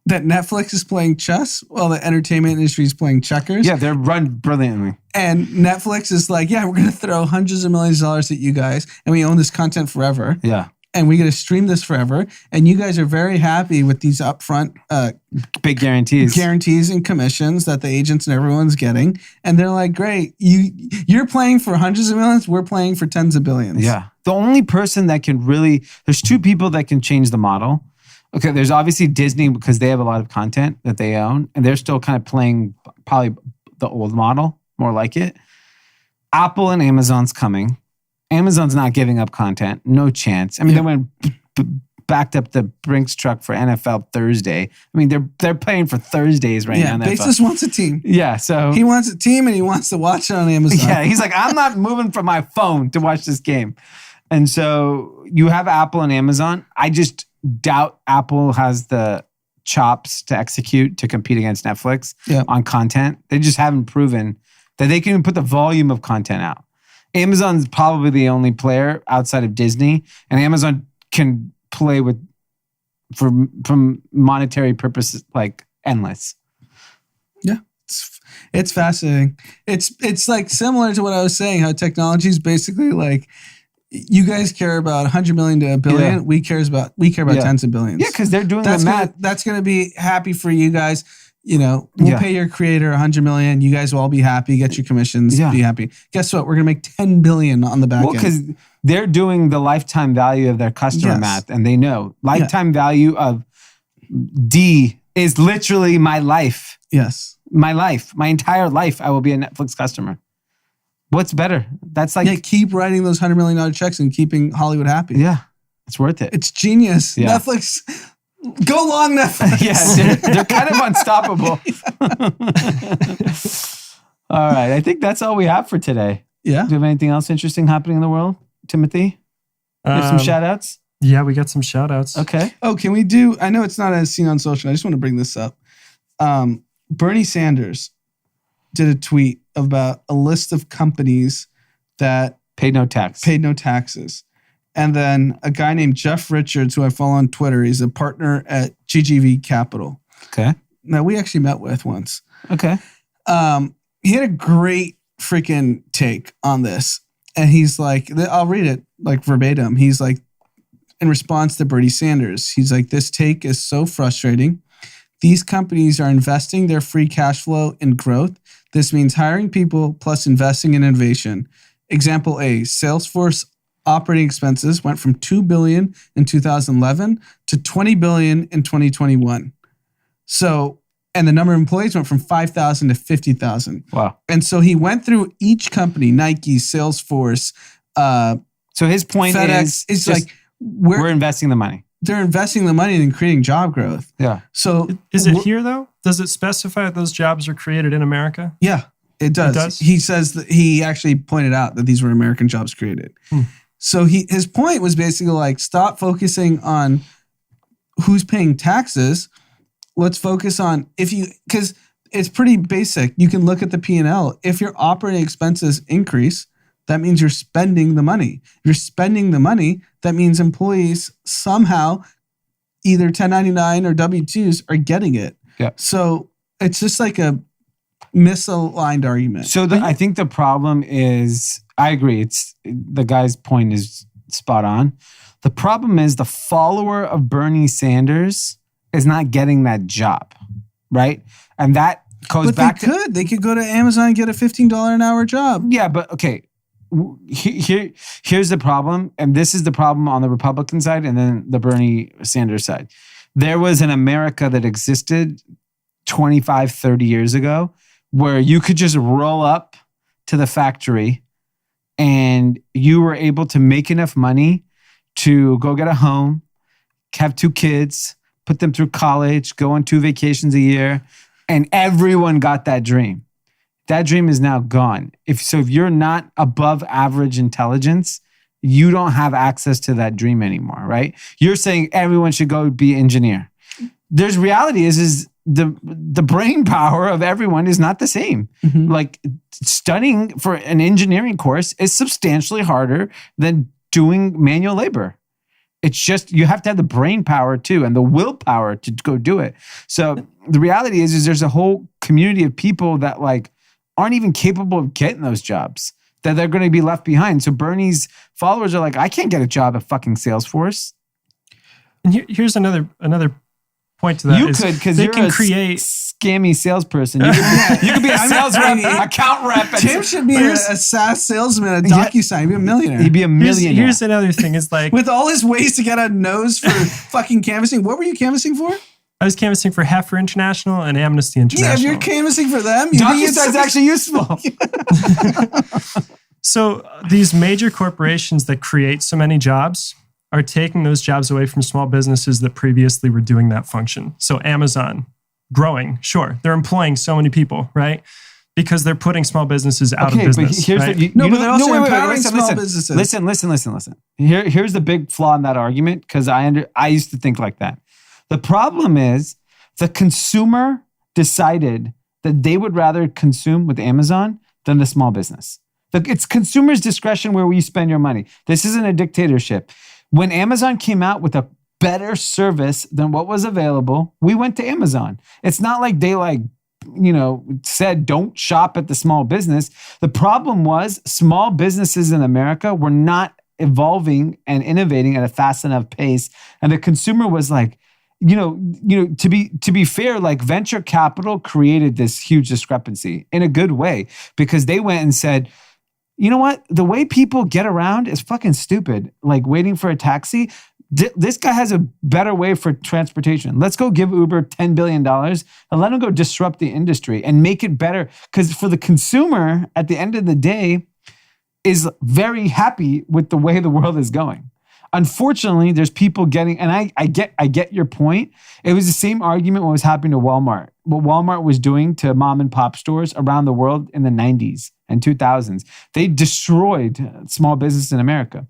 Netflix is playing chess while the entertainment industry is playing checkers. Yeah, they're run brilliantly. And Netflix is like, we're going to throw hundreds of millions of dollars at you guys and we own this content forever. Yeah. And we get to stream this forever. And you guys are very happy with these upfront big guarantees and commissions that the agents and everyone's getting. And they're like, great, you're playing for hundreds of millions, we're playing for tens of billions. Yeah. The only person that can there's 2 people that can change the model. Okay, there's obviously Disney because they have a lot of content that they own, and they're still kind of playing probably the old model, more like it. Apple and Amazon's coming. Amazon's not giving up content, no chance. I mean, they went backed up the Brinks truck for NFL Thursday. I mean, they're paying for Thursdays right now. Yeah, Bezos wants a team. Yeah, so he wants a team and he wants to watch it on Amazon. Yeah, he's like, I'm not moving from my phone to watch this game. And so you have Apple and Amazon. I just doubt Apple has the chops to execute to compete against Netflix on content. They just haven't proven that they can even put the volume of content out. Amazon's probably the only player outside of Disney, and Amazon can play with from monetary purposes like endless. Yeah, it's fascinating. It's like similar to what I was saying, how technology is basically like, you guys care about 100 million to a billion. Yeah. We care about tens of billions. Yeah, because they're doing the math. That's going to be happy for you guys. You know, we'll pay your creator 100 million. You guys will all be happy. Get your commissions. Be happy. Guess what? We're going to make 10 billion on the back end. Because they're doing the lifetime value of their customer math, and they know lifetime value of D is literally my life. Yes, my life, my entire life. I will be a Netflix customer. What's better? That's like keep writing those $100 million checks and keeping Hollywood happy. Yeah, it's worth it. It's genius. Yeah. Netflix. Go long, Netflix. Yeah, they're kind of unstoppable. All right. I think that's all we have for today. Yeah. Do you have anything else interesting happening in the world, Timothy? You have some shout outs? Yeah, we got some shout outs. Okay. Oh, can we do, I know it's not as seen on social. I just want to bring this up. Bernie Sanders did a tweet about a list of companies that paid no taxes. And then a guy named Jeff Richards, who I follow on Twitter, he's a partner at GGV Capital. Okay. Now, we actually met with once. Okay. He had a great freaking take on this. And he's like, I'll read it like verbatim. He's like, in response to Bernie Sanders, he's like, this take is so frustrating. These companies are investing their free cash flow in growth. This means hiring people plus investing in innovation. Example A, Salesforce operating expenses went from $2 billion in 2011 to $20 billion in 2021. So, and the number of employees went from 5,000 to 50,000. Wow. And so he went through each company, Nike, Salesforce. So his point FedEx, is like, we're investing the money. They're investing the money in creating job growth. Yeah. So is it here though? Does it specify that those jobs are created in America? Yeah, it does. He says that he actually pointed out that these were American jobs created. So his point was basically like, stop focusing on who's paying taxes. Let's focus on because it's pretty basic. You can look at the P&L. If your operating expenses increase, that means you're spending the money. If you're spending the money, that means employees somehow, either 1099 or W-2s, are getting it. Yeah. So it's just like a misaligned argument. So I think the problem is, I agree. The guy's point is spot on. The problem is the follower of Bernie Sanders is not getting that job, right? And that goes back to... They could go to Amazon and get a $15 an hour job. Yeah, but okay. Here's the problem. And this is the problem on the Republican side and then the Bernie Sanders side. There was an America that existed 25, 30 years ago where you could just roll up to the factory and you were able to make enough money to go get a home, have 2 kids, put them through college, go on 2 vacations a year, and everyone got that dream. That dream is now gone. If you're not above average intelligence, you don't have access to that dream anymore, right? You're saying everyone should go be engineer. There's reality is the brain power of everyone is not the same. Mm-hmm. Like studying for an engineering course is substantially harder than doing manual labor. It's just, you have to have the brain power too and the willpower to go do it. So the reality is there's a whole community of people that like aren't even capable of getting those jobs, that they're going to be left behind. So Bernie's followers are like, I can't get a job at fucking Salesforce. And here's another point to that. You could, because you're a scammy salesperson. You could be a sales rep, account rep. Tim should be a SaaS salesman at DocuSign. He'd be a millionaire. He'd be a millionaire. Here's another thing is like... with all his ways to get a nose for fucking canvassing. What were you canvassing for? I was canvassing for Heifer International and Amnesty International. Yeah, if you're canvassing for them, DocuSign's actually useful. So these major corporations that create so many jobs are taking those jobs away from small businesses that previously were doing that function. So Amazon, growing, sure. They're employing so many people, right? because they're putting small businesses out of But business. here's right? the, No, but they're also wait, empowering small listen. businesses. Listen. Here's the big flaw in that argument, because I used to think like that. The problem is the consumer decided that they would rather consume with Amazon than the small business. It's consumer's discretion where you spend your money. This isn't a dictatorship. When Amazon came out with a better service than what was available, we went to Amazon. It's not like they said don't shop at the small business. The problem was small businesses in America were not evolving and innovating at a fast enough pace. And the consumer was like, to be fair, like venture capital created this huge discrepancy in a good way, because they went and said, you know what? The way people get around is fucking stupid. Like waiting for a taxi. This guy has a better way for transportation. Let's go give Uber $10 billion and let him go disrupt the industry and make it better. Because for the consumer, at the end of the day, is very happy with the way the world is going. Unfortunately, there's people getting, and I get your point. It was the same argument what was happening to Walmart. What Walmart was doing to mom and pop stores around the world in the 90s and 2000s. They destroyed small business in America.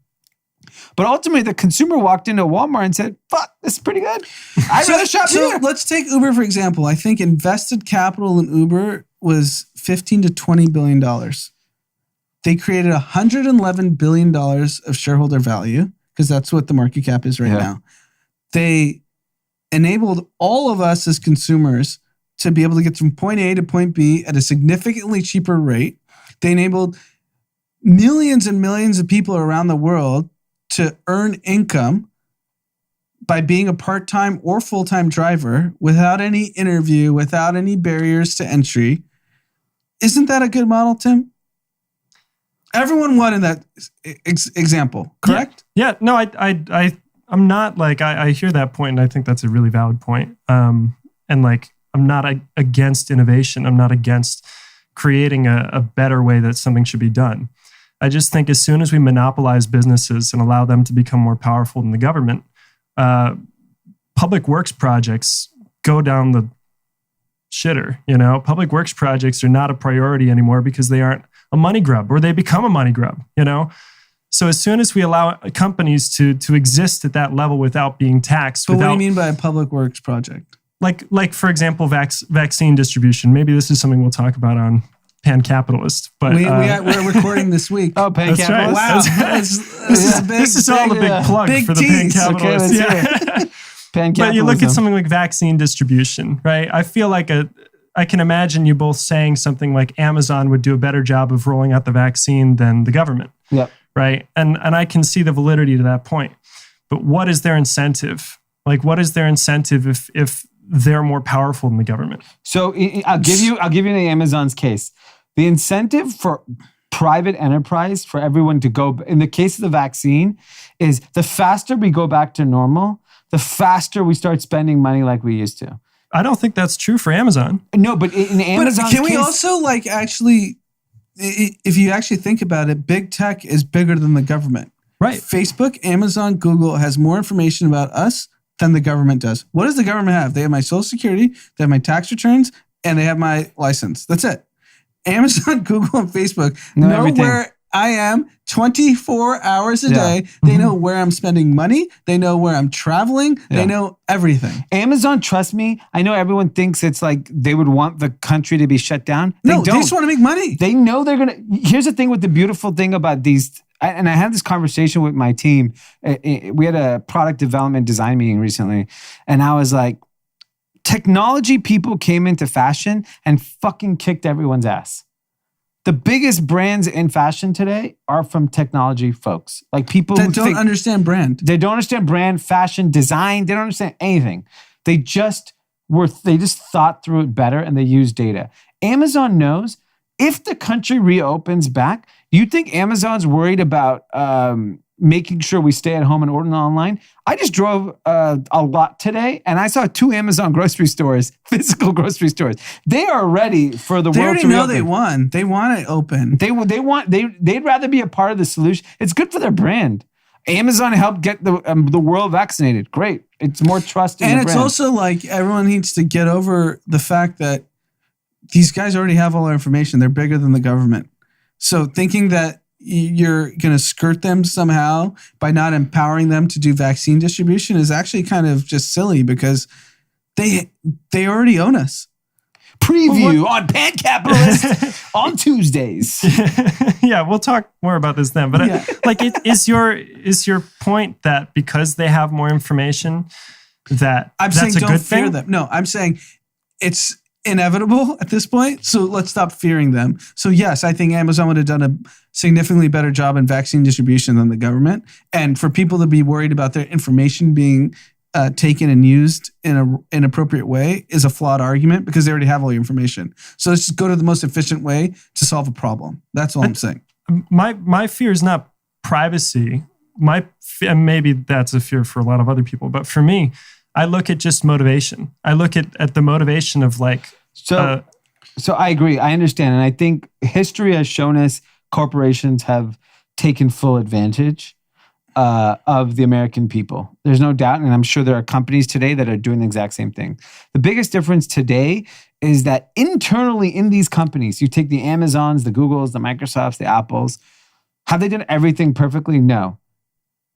But ultimately, the consumer walked into Walmart and said, fuck, this is pretty good. I'd rather shop here. Let's take Uber, for example. I think invested capital in Uber was $15 to $20 billion. They created $111 billion of shareholder value, because that's what the market cap is right now. They enabled all of us as consumers to be able to get from point A to point B at a significantly cheaper rate. They enabled millions and millions of people around the world to earn income by being a part-time or full-time driver without any interview, without any barriers to entry. Isn't that a good model, Tim? Everyone won in that example, correct? Yeah. No, I'm not like, I hear that point, and I think that's a really valid point. And like, I'm not against innovation. I'm not against creating a better way that something should be done. I just think as soon as we monopolize businesses and allow them to become more powerful than the government, public works projects go down the shitter. Public works projects are not a priority anymore because they aren't a money grub, or they become a money grub. So as soon as we allow companies to exist at that level without being taxed, but what do you mean by a public works project? Like for example, vaccine distribution. Maybe this is something we'll talk about on Pan Capitalist, but we're recording this week. Oh, Pan Capitalist! Wow, this is all the big plug for the Pan Capitalist. Okay, Pan But you look at something like vaccine distribution, right? I feel like I can imagine you both saying something like Amazon would do a better job of rolling out the vaccine than the government. Yep. Right, and I can see the validity to that point. But what is their incentive? Like, what is their incentive if they're more powerful than the government? So I'll give you the Amazon's case. The incentive for private enterprise for everyone to go, in the case of the vaccine, is the faster we go back to normal, the faster we start spending money like we used to. I don't think that's true for Amazon. No, but in Amazon's can we also actually, if you actually think about it, big tech is bigger than the government. Right. Facebook, Amazon, Google has more information about us than the government does. What does the government have? They have my social security, they have my tax returns, and they have my license. That's it. Amazon, Google, and Facebook know where I am 24 hours a day. They know where I'm spending money. They know where I'm traveling. They know everything. Amazon, trust me, I know everyone thinks it's like they would want the country to be shut down. They don't. They just want to make money. They know they're going to. Here's the thing with the beautiful thing about these, and I had this conversation with my team. We had a product development design meeting recently, and I was like, technology people came into fashion and fucking kicked everyone's ass. The biggest brands in fashion today are from technology folks. Like people that don't understand brand. They don't understand brand, fashion, design. They don't understand anything. They just thought through it better and they use data. Amazon knows if the country reopens back, you think Amazon's worried about making sure we stay at home and order online? I just drove a lot today and I saw 2 Amazon grocery stores, physical grocery stores. They are ready for the world to reopen. They already know they won. They want it open. They'd rather be a part of the solution. It's good for their brand. Amazon helped get the world vaccinated. Great. It's more trust in the brand. And it's also like everyone needs to get over the fact that these guys already have all our information. They're bigger than the government. So thinking that you're going to skirt them somehow by not empowering them to do vaccine distribution is actually kind of just silly because they already own us. Preview on Pan Capitalist on Tuesdays. Yeah, we'll talk more about this then. But is your point that because they have more information that I'm that's saying a don't good fear thing? them. No, I'm saying it's inevitable at this point. So let's stop fearing them. So yes, I think Amazon would have done a significantly better job in vaccine distribution than the government. And for people to be worried about their information being taken and used in an inappropriate way is a flawed argument because they already have all your information. So let's just go to the most efficient way to solve a problem. That's all I'm saying. My fear is not privacy. And maybe that's a fear for a lot of other people. But for me, I look at just motivation. I look at the motivation of So I agree. I understand. And I think history has shown us corporations have taken full advantage of the American people. There's no doubt. And I'm sure there are companies today that are doing the exact same thing. The biggest difference today is that internally in these companies, you take the Amazons, the Googles, the Microsofts, the Apples, have they done everything perfectly? No.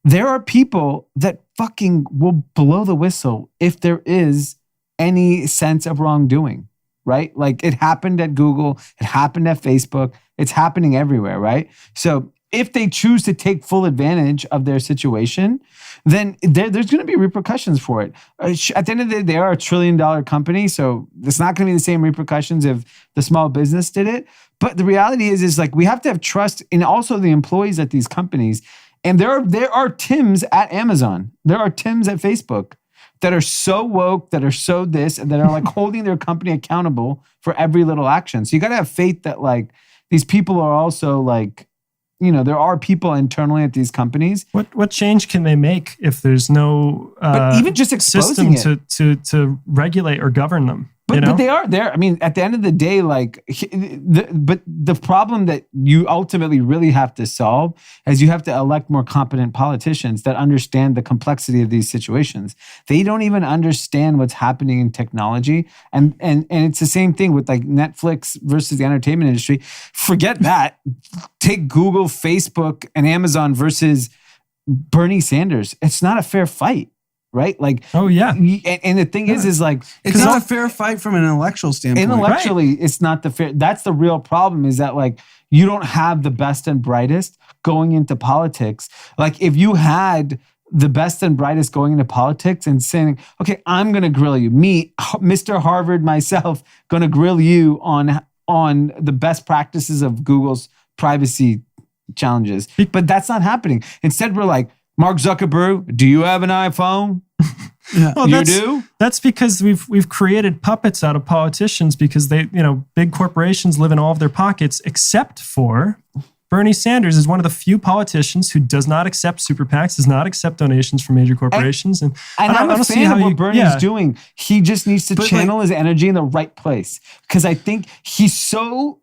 There are people that fucking will blow the whistle if there is any sense of wrongdoing, right? Like it happened at Google, it happened at Facebook, it's happening everywhere, right? So if they choose to take full advantage of their situation, then there's going to be repercussions for it. At the end of the day, they are a $1 trillion company, so it's not going to be the same repercussions if the small business did it. But the reality is like we have to have trust in also the employees at these companies. And there are Tims at Amazon. There are Tims at Facebook that are so woke, that are so this, and that are like holding their company accountable for every little action. So you got to have faith that like these people are also like, you know, there are people internally at these companies. What change can they make if there's no but even just system exposing to regulate or govern them? But they are there. I mean, at the end of the day, like, but the problem that you ultimately really have to solve is you have to elect more competent politicians that understand the complexity of these situations. They don't even understand what's happening in technology. And it's the same thing with like Netflix versus the entertainment industry. Forget that. Take Google, Facebook, and Amazon versus Bernie Sanders. It's not a fair fight. Right? Like, oh yeah. And the thing is like, it's not a fair fight from an intellectual standpoint. Intellectually, it's not the fair. That's the real problem is that like, you don't have the best and brightest going into politics. Like if you had the best and brightest going into politics and saying, okay, I'm going to grill you. Me, Mr. Harvard, myself, going to grill you on the best practices of Google's privacy challenges. But that's not happening. Instead, we're like, Mark Zuckerberg, do you have an iPhone? Yeah. Well, you do? That's because we've created puppets out of politicians because they, big corporations live in all of their pockets, except for Bernie Sanders is one of the few politicians who does not accept super PACs, does not accept donations from major corporations. And I'm a fan of what Bernie's doing. He just needs to channel his energy in the right place. Because I think he's so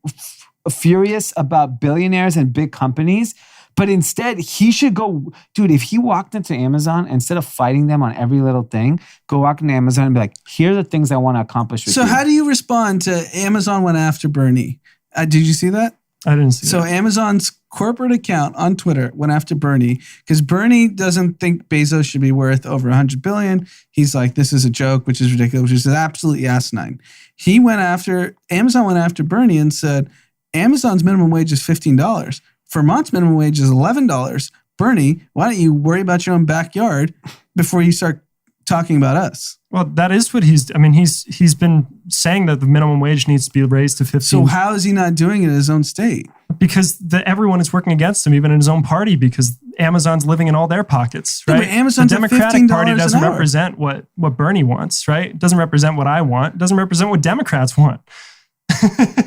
furious about billionaires and big companies. But instead, he should go, dude, if he walked into Amazon, instead of fighting them on every little thing, go walk into Amazon and be like, here are the things I want to accomplish with you. So how do you respond to Amazon went after Bernie? Did you see that? I didn't see that. So Amazon's corporate account on Twitter went after Bernie because Bernie doesn't think Bezos should be worth over $100 billion. He's like, this is a joke, which is ridiculous, which is absolutely asinine. Amazon went after Bernie and said, Amazon's minimum wage is $15. Vermont's minimum wage is $11. Bernie, why don't you worry about your own backyard before you start talking about us? Well, that is what he's been saying that the minimum wage needs to be raised to 15. So how is he not doing it in his own state? Because everyone is working against him, even in his own party, because Amazon's living in all their pockets, right? Yeah, but Amazon's the Democratic Party doesn't an hour. represent what Bernie wants, right? It doesn't represent what I want. It doesn't represent what Democrats want.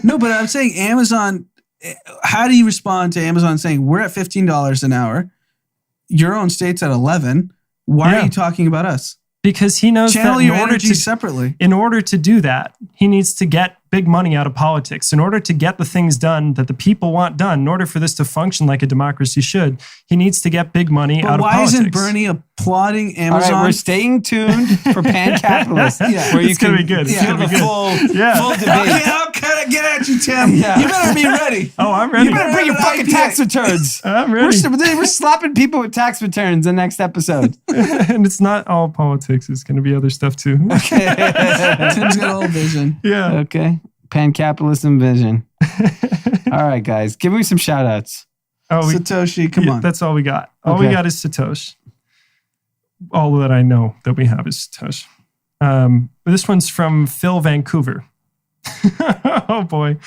No, but I'm saying Amazon... How do you respond to Amazon saying we're at $15 an hour? Your own state's at 11. Why are you talking about us? Because he knows Channel that your energy separately. In order to do that, he needs to get big money out of politics. In order to get the things done that the people want done, in order for this to function like a democracy should, he needs to get big money out of Why politics. isn't Bernie applauding All Amazon? right, we're staying tuned for Pan Capitalist. Yeah. Where you It's gonna can be good. It's feel gonna the be good. full Okay, debate. I'll get at you, Tim. Yeah. You better be ready. Oh, I'm ready. You better bring your fucking IPA. tax returns. I'm ready. We're slapping people with tax returns the next episode. And it's not all politics. It's going to be other stuff too. Tim's got old vision. Yeah. Okay. Pan capitalism vision. All right, guys. Give me some shout outs. Oh, Satoshi, come on. That's all we got. All we Okay. got is Satoshi. All that I know that we have is Satoshi. This one's from Phil Vancouver. Oh boy.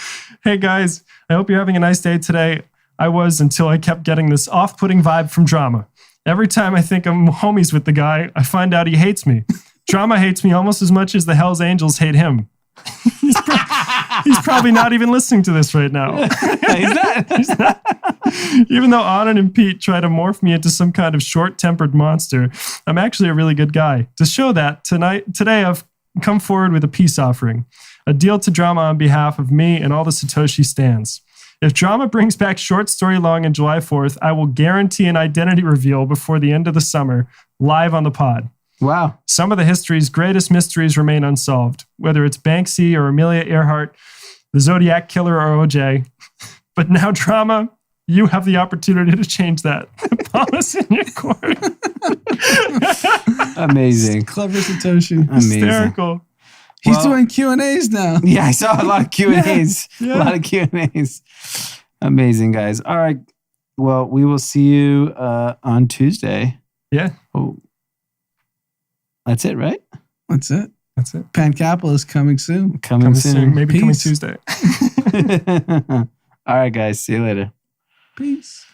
Hey guys, I hope you're having a nice day today. I was until I kept getting this off-putting vibe from Drama. Every time I think I'm homies with the guy, I find out he hates me. Drama hates me almost as much as the Hells Angels hate him. He's probably not even listening to this right now. He's not. Even though Anand and Pete try to morph me into some kind of short-tempered monster, I'm actually a really good guy. To show that, today I've come forward with a peace offering, a deal to Drama on behalf of me and all the Satoshi stans. If Drama brings back Short Story Long on July 4th, I will guarantee an identity reveal before the end of the summer, live on the pod. Wow. Some of the history's greatest mysteries remain unsolved, whether it's Banksy or Amelia Earhart, the Zodiac Killer or OJ. But now, Drama, you have the opportunity to change that. Promise in your court. Amazing. Clever Satoshi. Amazing. Hysterical. He's Well- doing Q&As now. Yeah, I saw a lot of Q&As. Yeah. A lot of Q&As. Amazing, guys. All right. Well, we will see you on Tuesday. Yeah, Oh, that's it, right? That's it. that's it. Pan Capitalist coming soon. Coming soon. Maybe coming Peace. Tuesday. All right, guys. See you later. Peace.